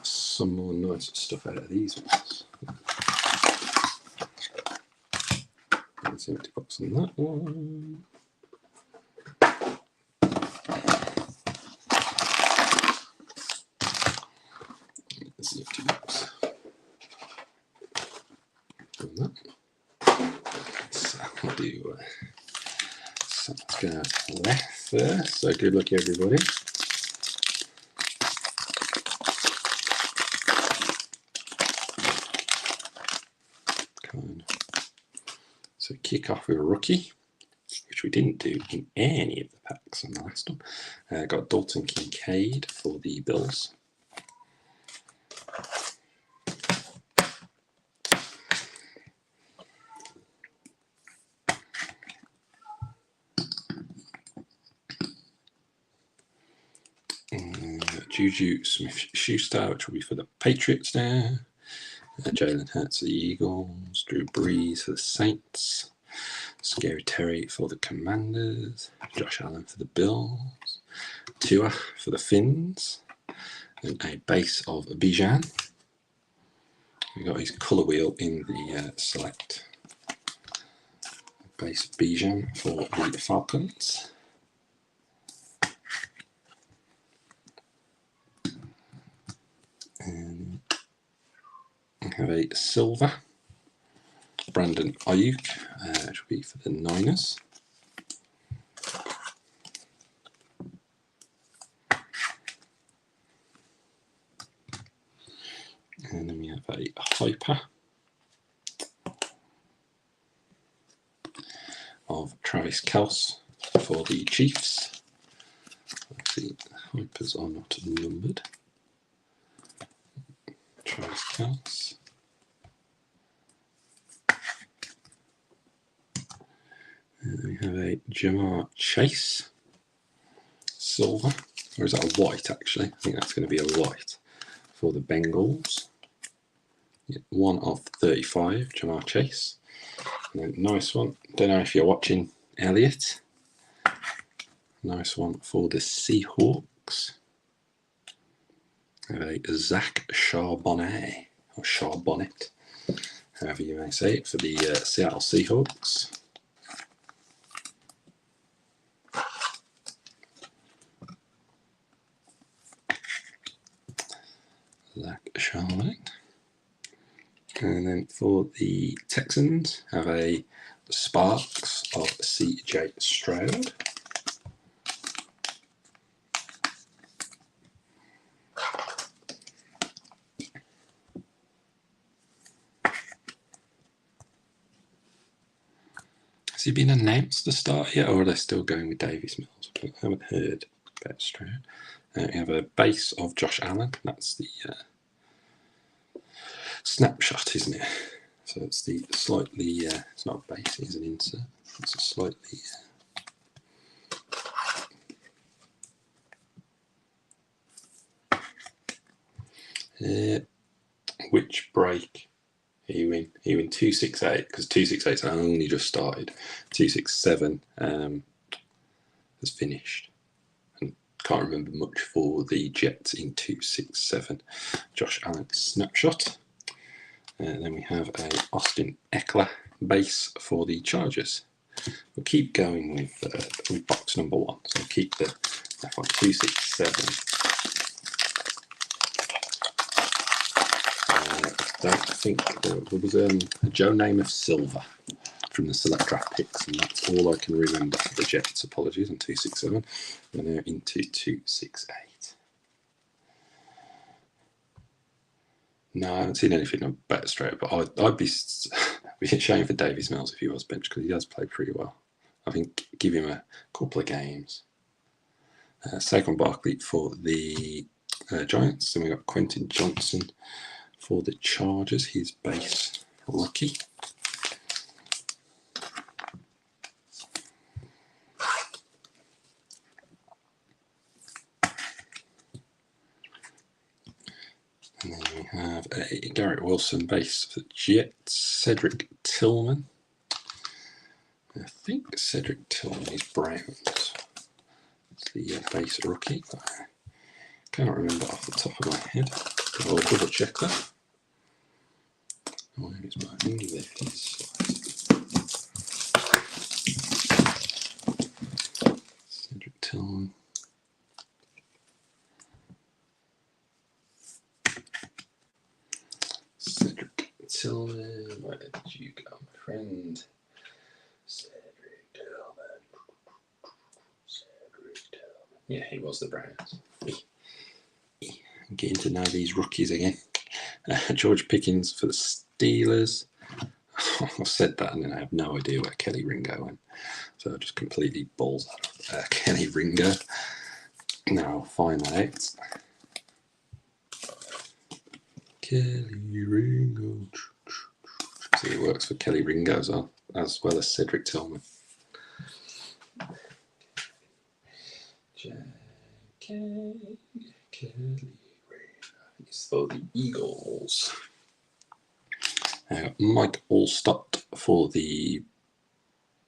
A: some more nice stuff out of these ones. There's an empty box on that one. There's the empty box on that. So we'll do. So let's go left first. So good luck, everybody. So kick off with a rookie, which we didn't do in any of the packs on the last one. Got Dalton Kincaid for the Bills. Juju Smith-Schuster, which will be for the Patriots there. Jalen Hurts for the Eagles. Drew Brees for the Saints. Scary Terry for the Commanders. Josh Allen for the Bills. Tua for the Finns, and a base of Bijan. We've got his colour wheel in the select. Base Bijan for the Falcons. And we have a silver Brandon Ayuk, which will be for the Niners. And then we have a hyper of Travis Kelce for the Chiefs. The hypers are not numbered. Travis Kelce. And then we have a Jamar Chase silver, or is that a white actually? I think that's going to be a white for the Bengals. 1 of 35, Jamar Chase. And then nice one. Don't know if you're watching, Elliot. Nice one for the Seahawks. A Zach Charbonnet, or Charbonnet, however you may say it, for the Seattle Seahawks. Zach Charbonnet. And then for the Texans, have a Sparks of CJ Stroud. Has he been announced to start yet, or are they still going with Davis Mills? I haven't heard about Stroud. We have a base of Josh Allen. That's the snapshot, isn't it? So it's the slightly, it's not a base, it's an insert. It's a slightly, which break are you in? Are you in 268? Because 268's only just started. 267 has finished. And can't remember much for the Jets in 267. Josh Allen snapshot. And then we have a Austin Eckler base for the Chargers. We'll keep going with box number 1. So we'll keep the F1 267. I don't think there was a Joe Namath silver from the select draft picks, and that's all I can remember for the Jets. Apologies on 267. We're now into 268. No, I haven't seen anything better straight, but I'd be ashamed for Davis Mills if he was benched, because he does play pretty well. I think give him a couple of games. Saquon Barkley for the Giants. Then we got Quentin Johnson for the Chargers, his base rookie. And then we have a Garrett Wilson base for the Jets, Cedric Tillman. I think Cedric Tillman is Browns. It's the base rookie. I cannot remember off the top of my head. I'll double check that. Where is my ring? There it is. Cedric Tillman. Cedric Tillman. Where did you go, my friend? Cedric Tillman. Yeah, he was the Browns. I'm getting to know these rookies again. George Pickens for the Steelers. I've said that and then I have no idea where Kelly Ringo went. So I just completely balls out Kelly Ringo. Now I'll find that out. Kelly Ringo. So he works for Kelly Ringo as well as Cedric Tillman. Kelly Ringo. It's for the Eagles. Mike Allstott for the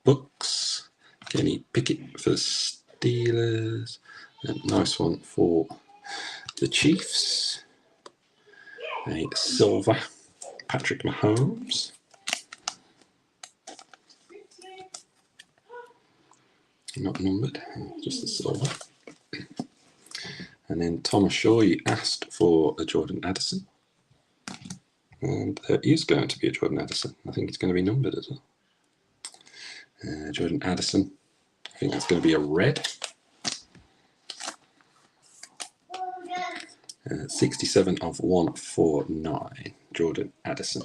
A: Bucks. Kenny Pickett for the Steelers. A nice one for the Chiefs. A silver Patrick Mahomes. Not numbered, just the silver. And then Thomas Shaw, you asked for a Jordan Addison. And there is going to be a Jordan Addison. I think it's going to be numbered as well. Jordan Addison. I think that's going to be a red. 67 of 149. Jordan Addison.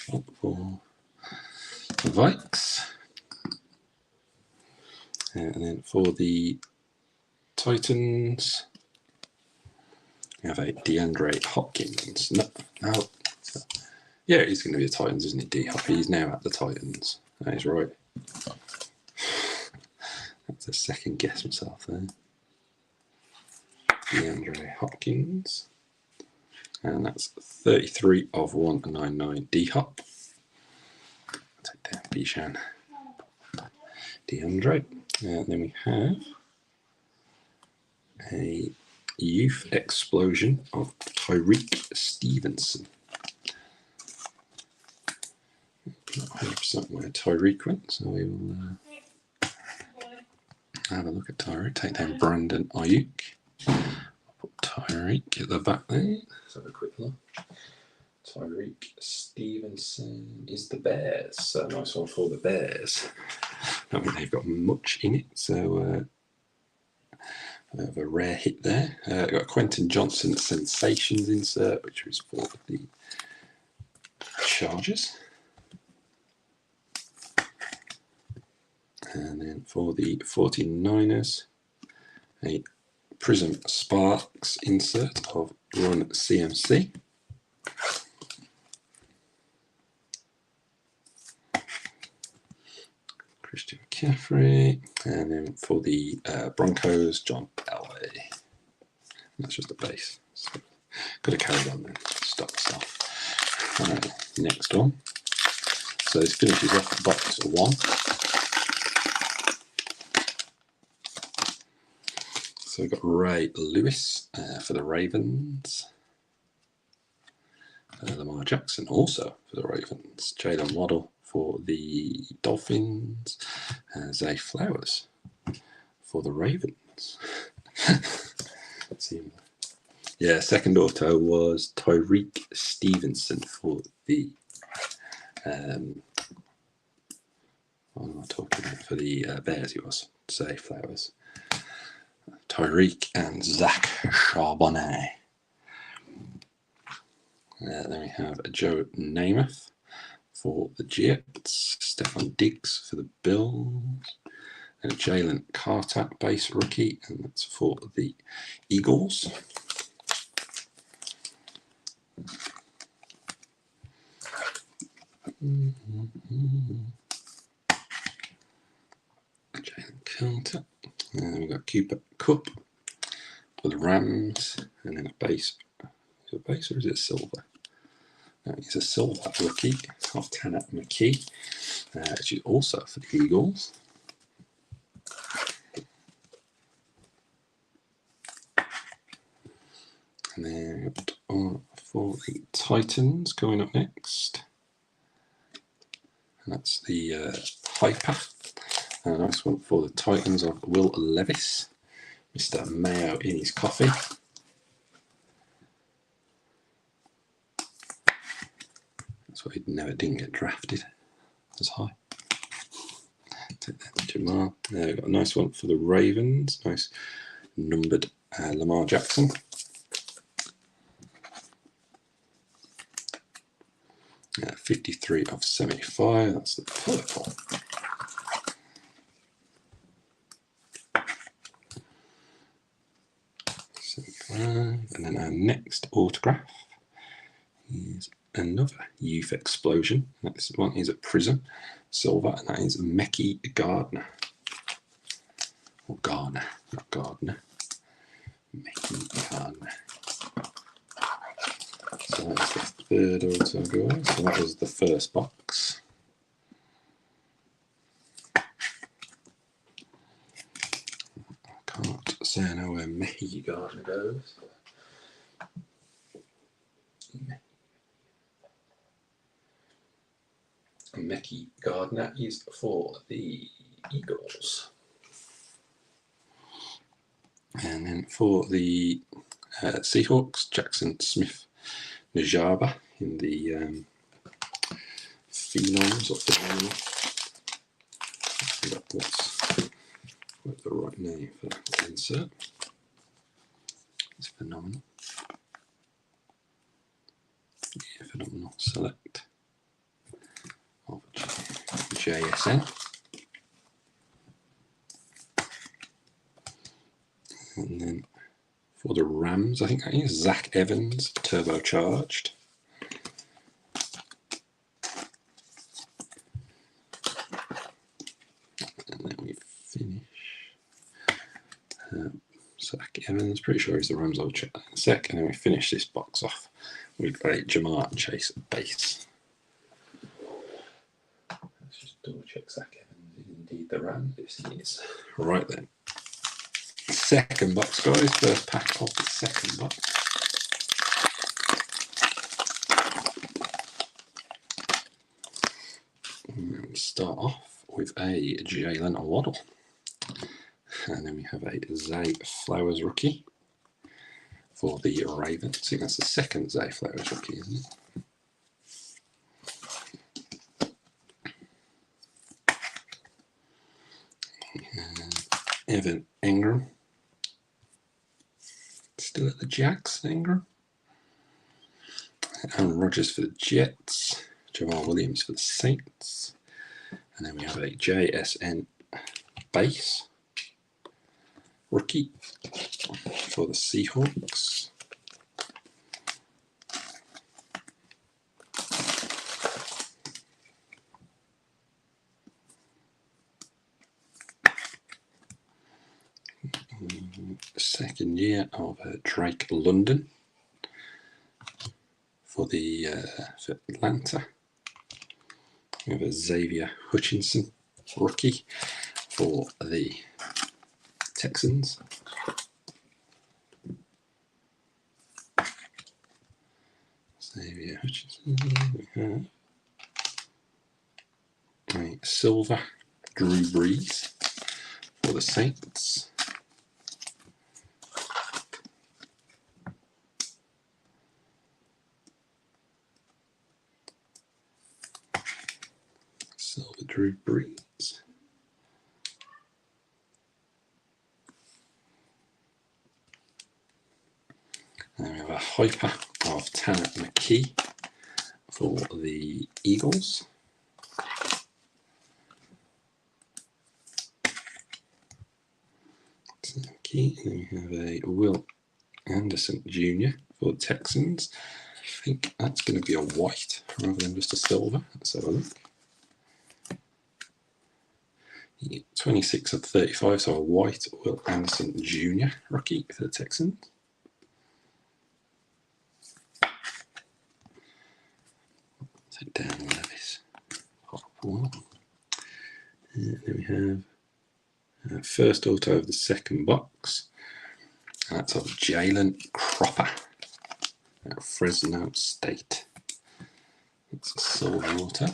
A: For the Vikes. And then for the Titans, we have a DeAndre Hopkins. No. Yeah, he's going to be the Titans, isn't he? D-Hop. He's now at the Titans. That is right. That's a second guess myself there. DeAndre Hopkins. And that's 33 of 199. D-Hop. Take that, Bishan. DeAndre. And then we have a youth explosion of Tyreek Stevenson. Not 100% where Tyreek went, so we will have a look at Tyreek. Take down Brandon Ayuk. Put Tyreek at the back there. Let's have a quick look. Tyreek Stevenson is the Bears. So nice one for the Bears. I don't think they've got much in it, so I have a rare hit there. Got Quentin Johnson Sensations insert, which was for the Chargers. And then for the 49ers, a Prism Sparks insert of Run CMC. Christian McCaffrey. And then for the Broncos, John Elway. That's just a base. So could have carried on then. Stop myself. Alright, next one. So this finishes off box 1. So we've got Ray Lewis for the Ravens. Lamar Jackson also for the Ravens. Jalen Waddle for the Dolphins. Zay Flowers for the Ravens. Yeah, second auto was Tyreek Stevenson for the what am I talking about? For the Bears, he was. Zay Flowers. Tyreek and Zach Charbonnet. Then we have Joe Namath for the Jets, Stephon Diggs for the Bills, and Jalen Carter, base rookie, and that's for the Eagles. Jalen Carter. And then we've got Cooper Kupp for the Rams, and then a base. Is it a base or is it silver? No, it's a silver rookie of Tanner McKee, which is also for the Eagles. And then for the Titans going up next. And that's the Hyper. A nice one for the Titans of Will Levis. Mr. Mayo in his coffee. That's why he didn't get drafted as high. Take that to Jamal. We've got a nice one for the Ravens. Nice numbered Lamar Jackson. 53 of 75. That's the purple. And then our next autograph is another youth explosion. This one is a Prism silver, and that is Mecky Gardner. Or Garner, not Gardner. Mecky Gardner. So that's the third auto, guys. So that was the first box. say I know where Mecky Gardner goes. Mecky Gardner is for the Eagles. And then for the Seahawks, Jackson Smith Najaba in the Phenoms or Phenomenal. What's the right name for that insert? It's Phenomenal. Yeah, Phenomenal. Select of JSN. And then for the Rams, I think that is Zach Evans, turbocharged. And then we finish. Zach Evans, pretty sure he's the Rams. I'll check that in a sec. And then we finish this box off with a Jamar Chase base. Let's just double check Zach Evans is indeed the Rams. Yes, he is. Right then. Second box, guys. First pack of the second box. And we start off with a Jalen Waddle. And then we have a Zay Flowers rookie for the Ravens. I think that's the second Zay Flowers rookie, isn't it? Evan Engram. Still at the Jags, Engram. Aaron Rodgers for the Jets. Jamal Williams for the Saints. And then we have a JSN base rookie for the Seahawks. Second year of Drake London for the for Atlanta. We have a Xavier Hutchinson rookie for the Texans. Xavier Hutchinson. We have a silver Drew Brees for the Saints. Silver Drew Brees. And we have a hyper of Tanner McKee for the Eagles. And we have a Will Anderson Jr. for the Texans. I think that's going to be a white rather than just a silver. Let's have a look. 26 of 35, so a white Will Anderson Jr. rookie for the Texans. Take down Levis. And then we have first auto of the second box. And that's of Jalen Cropper at Fresno State. It's a silver auto.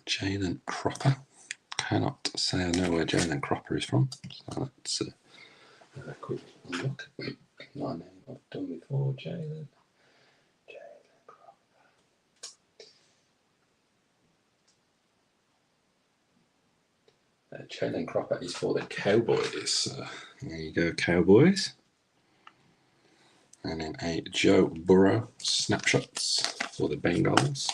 A: Jalen Cropper. Cannot say I know where Jalen Cropper is from. So let's have a quick look. My name I've done before, Jalen Cropper. Jalen Cropper is for the Cowboys. There you go, Cowboys. And then a Joe Burrow snapshots for the Bengals.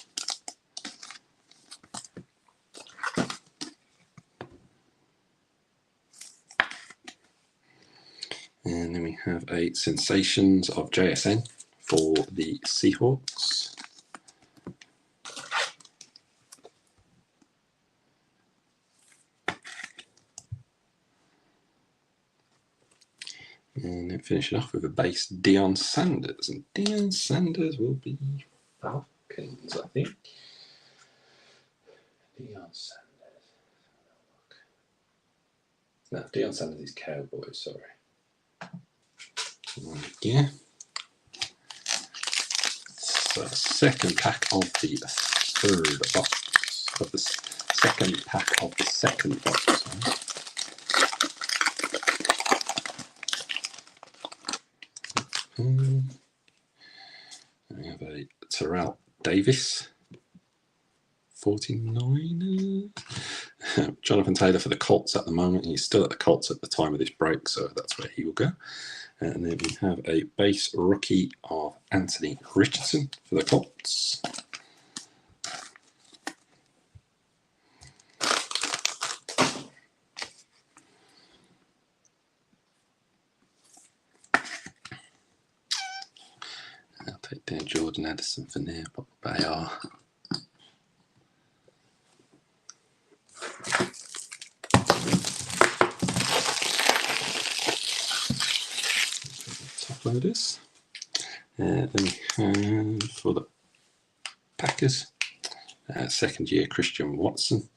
A: And then we have a Sensations of JSN for the Seahawks. And then finishing off with a base Deion Sanders. And Deion Sanders will be Falcons, I think. Deion Sanders. No, Deion Sanders is Cowboys, sorry. Yeah. So, second pack of the third box. Of the second pack of the second box. We have a Terrell Davis. 49. Jonathan Taylor for the Colts at the moment. He's still at the Colts at the time of this break, so that's where he will go. And then we have a base rookie of Anthony Richardson for the Colts. I'll take down Jordan Addison for now, but they are. Top loaders. Then we have for the Packers, second year Christian Watson,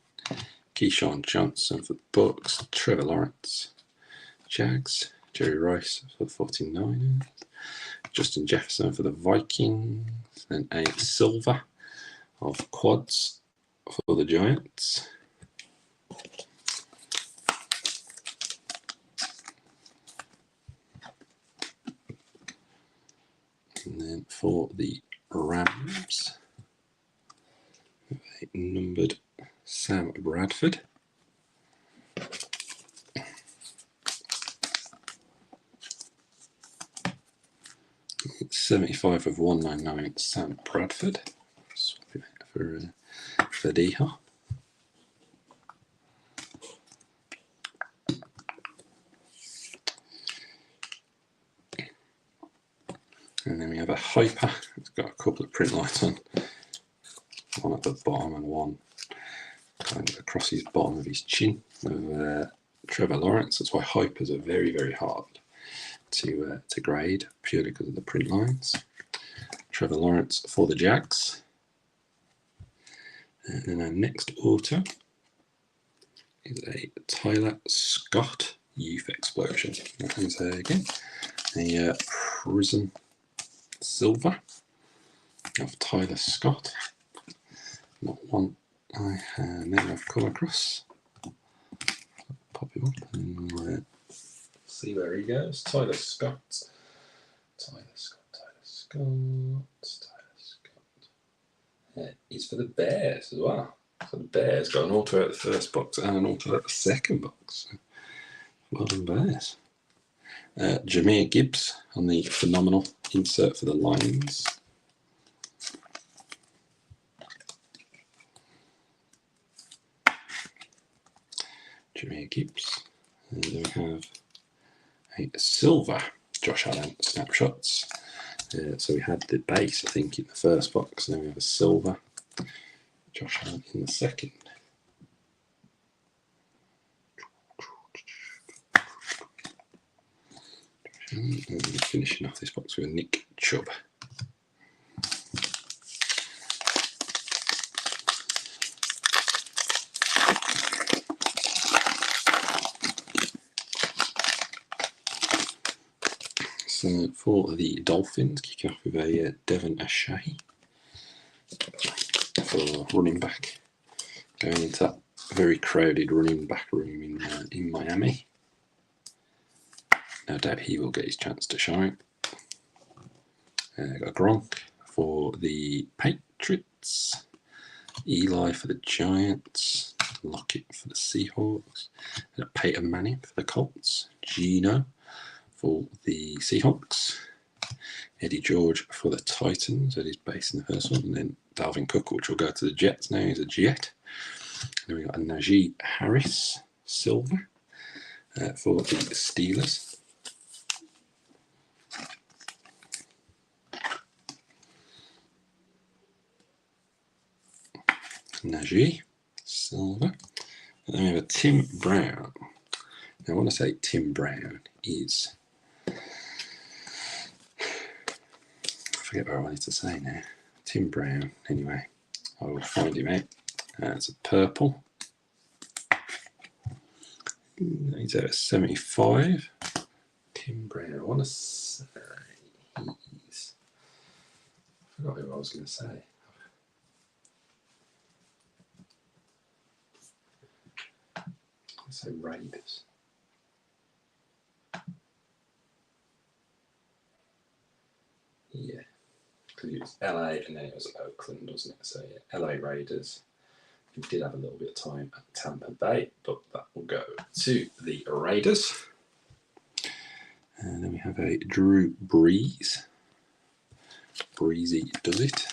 A: Keyshawn Johnson for the Bucks, Trevor Lawrence, Jags, Jerry Rice for the 49ers, Justin Jefferson for the Vikings, then a silver of quads for the Giants. And then for the Rams, a numbered Sam Bradford. It's 75 of 199 Sam Bradford. Swap it for Fadiha. And then we have a Hyper. It's got a couple of print lights on. One at the bottom and one kind of across his bottom of his chin of Trevor Lawrence. That's why Hypers are very, very hard to grade, purely because of the print lines. Trevor Lawrence for the Jags. And then our next auto is a Tyler Scott Youth Explosion. That is again a Prism Silver of Tyler Scott. Not one I have never come across. Pop him up and see where he goes. Tyler Scott. He's for the Bears as well. So the Bears got an auto at the first box and an auto at the second box. Well done, Bears. Jahmyr Gibbs on the phenomenal insert for the Lions. Jahmyr Gibbs. And then we have a silver Josh Allen snapshots. So we had the base, I think, in the first box, and then we have a silver Josh Allen in the second. And finishing off this box with a Nick Chubb. So for the Dolphins, kicking off with a Devon Ashai for running back, going into that very crowded running back room in Miami. No doubt he will get his chance to shine. Got Gronk for the Patriots, Eli for the Giants, Lockett for the Seahawks, and Peyton Manning for the Colts, Gino for the Seahawks, Eddie George for the Titans, Eddie's base in the first one, and then Dalvin Cook, which will go to the Jets now, he's a Jet. And then we got a Najee Harris, silver, for the Steelers. Najee, silver. And then we have a Tim Brown. Now, I want to say Tim Brown is... I forget what I wanted to say now. Tim Brown, anyway. I will find him out That's a purple. He's at 75. Tim Brown. I want to say he's. I forgot who I was going to say. Let's say Raiders. Yeah, because it was LA and then it was Oakland, wasn't it? So yeah, LA Raiders. We did have a little bit of time at Tampa Bay, but that will go to the Raiders. And then we have a Drew Brees. Breezy does it.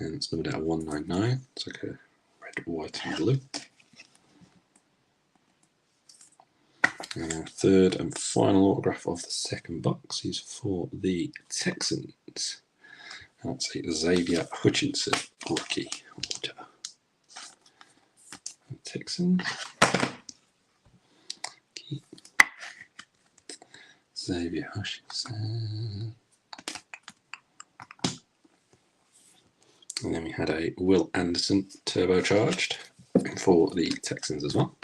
A: And it's numbered out of 199. It's like a red, white, and blue. And our third and final autograph of the second box is for the Texans. That's a Xavier Hutchinson rookie auto. Texans. Okay. Xavier Hutchinson. And then we had a Will Anderson turbocharged for the Texans as well.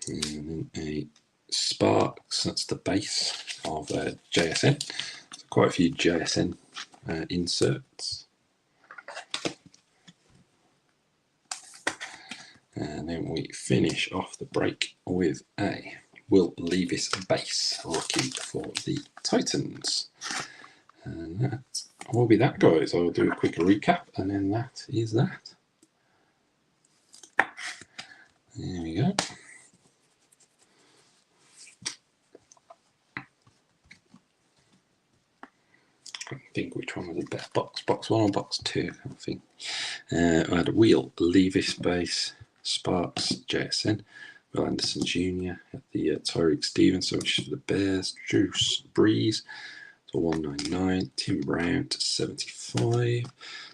A: And then a Sparks, that's the base of JSN. So quite a few JSN inserts. And then we finish off the break with a Will Levis base rookie for the Titans. And that will be that, guys. I will do a quick recap, and then that is that. There we go. I think which one was the best box. Box 1 or box 2, I think. I had a Will Levis base, Sparks, JSN, Will Anderson Jr., at the Tyreek Stevenson, which is for the Bears, Drew Brees to 199, Tim Brown to 75,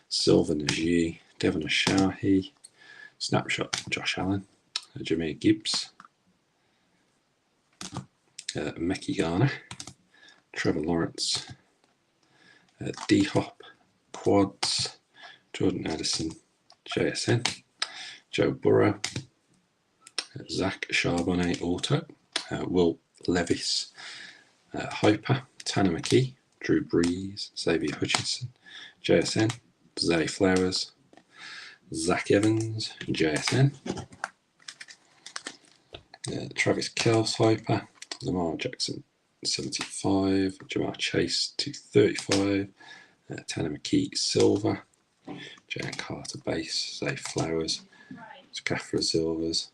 A: Silver Najee, Devon Ashahi, Snapshot Josh Allen, Jameer Gibbs, Mekhi Garner, Trevor Lawrence, D-Hop, Quads, Jordan Addison, JSN, Joe Burrow, Zach Charbonnet Auto, Will Levis, Hyper, Tanner McKee, Drew Brees, Xavier Hutchinson, JSN, Zay Flowers, Zach Evans, JSN, Travis Kelce Hyper, Lamar Jackson 75, Jamar Chase 235, Tanner McKee Silver, Jalen Carter base, Zay Flowers, Scafra Silvers,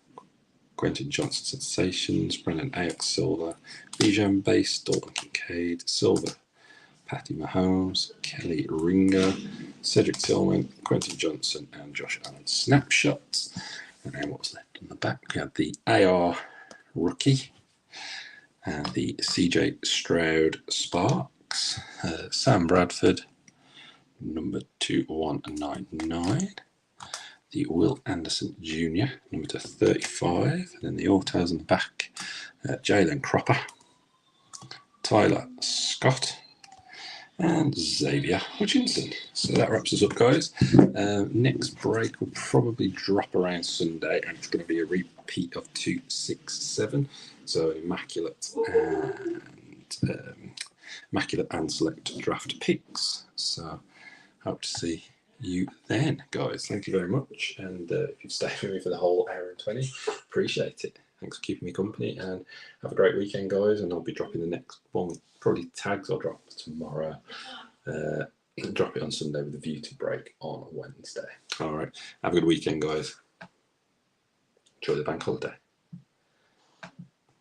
A: Quentin Johnson Sensations, Brendan Ajax Silver, Bijan base, Dalton Kincaid Silver, Patty Mahomes, Kelly Ringer, Cedric Tillman, Quentin Johnson, and Josh Allen snapshots. And then what's left in the back? We had the AR rookie and the CJ Stroud Sparks, Sam Bradford, number 2199, the Will Anderson Jr., number 35, and then the autos in the back, Jalen Cropper, Tyler Scott, and Xavier Hutchinson. So that wraps us up, guys. Next break will probably drop around Sunday, and it's going to be a repeat of 267. So Immaculate and Select draft picks. So hope to see you then, guys. Thank you very much, and if you've stayed with me for the whole hour and 20, appreciate it. Thanks for keeping me company, and have a great weekend, guys. And I'll be dropping the next one, probably tags I'll drop tomorrow. Drop it on Sunday with a view to break on Wednesday. All right, have a good weekend, guys. Enjoy the bank holiday.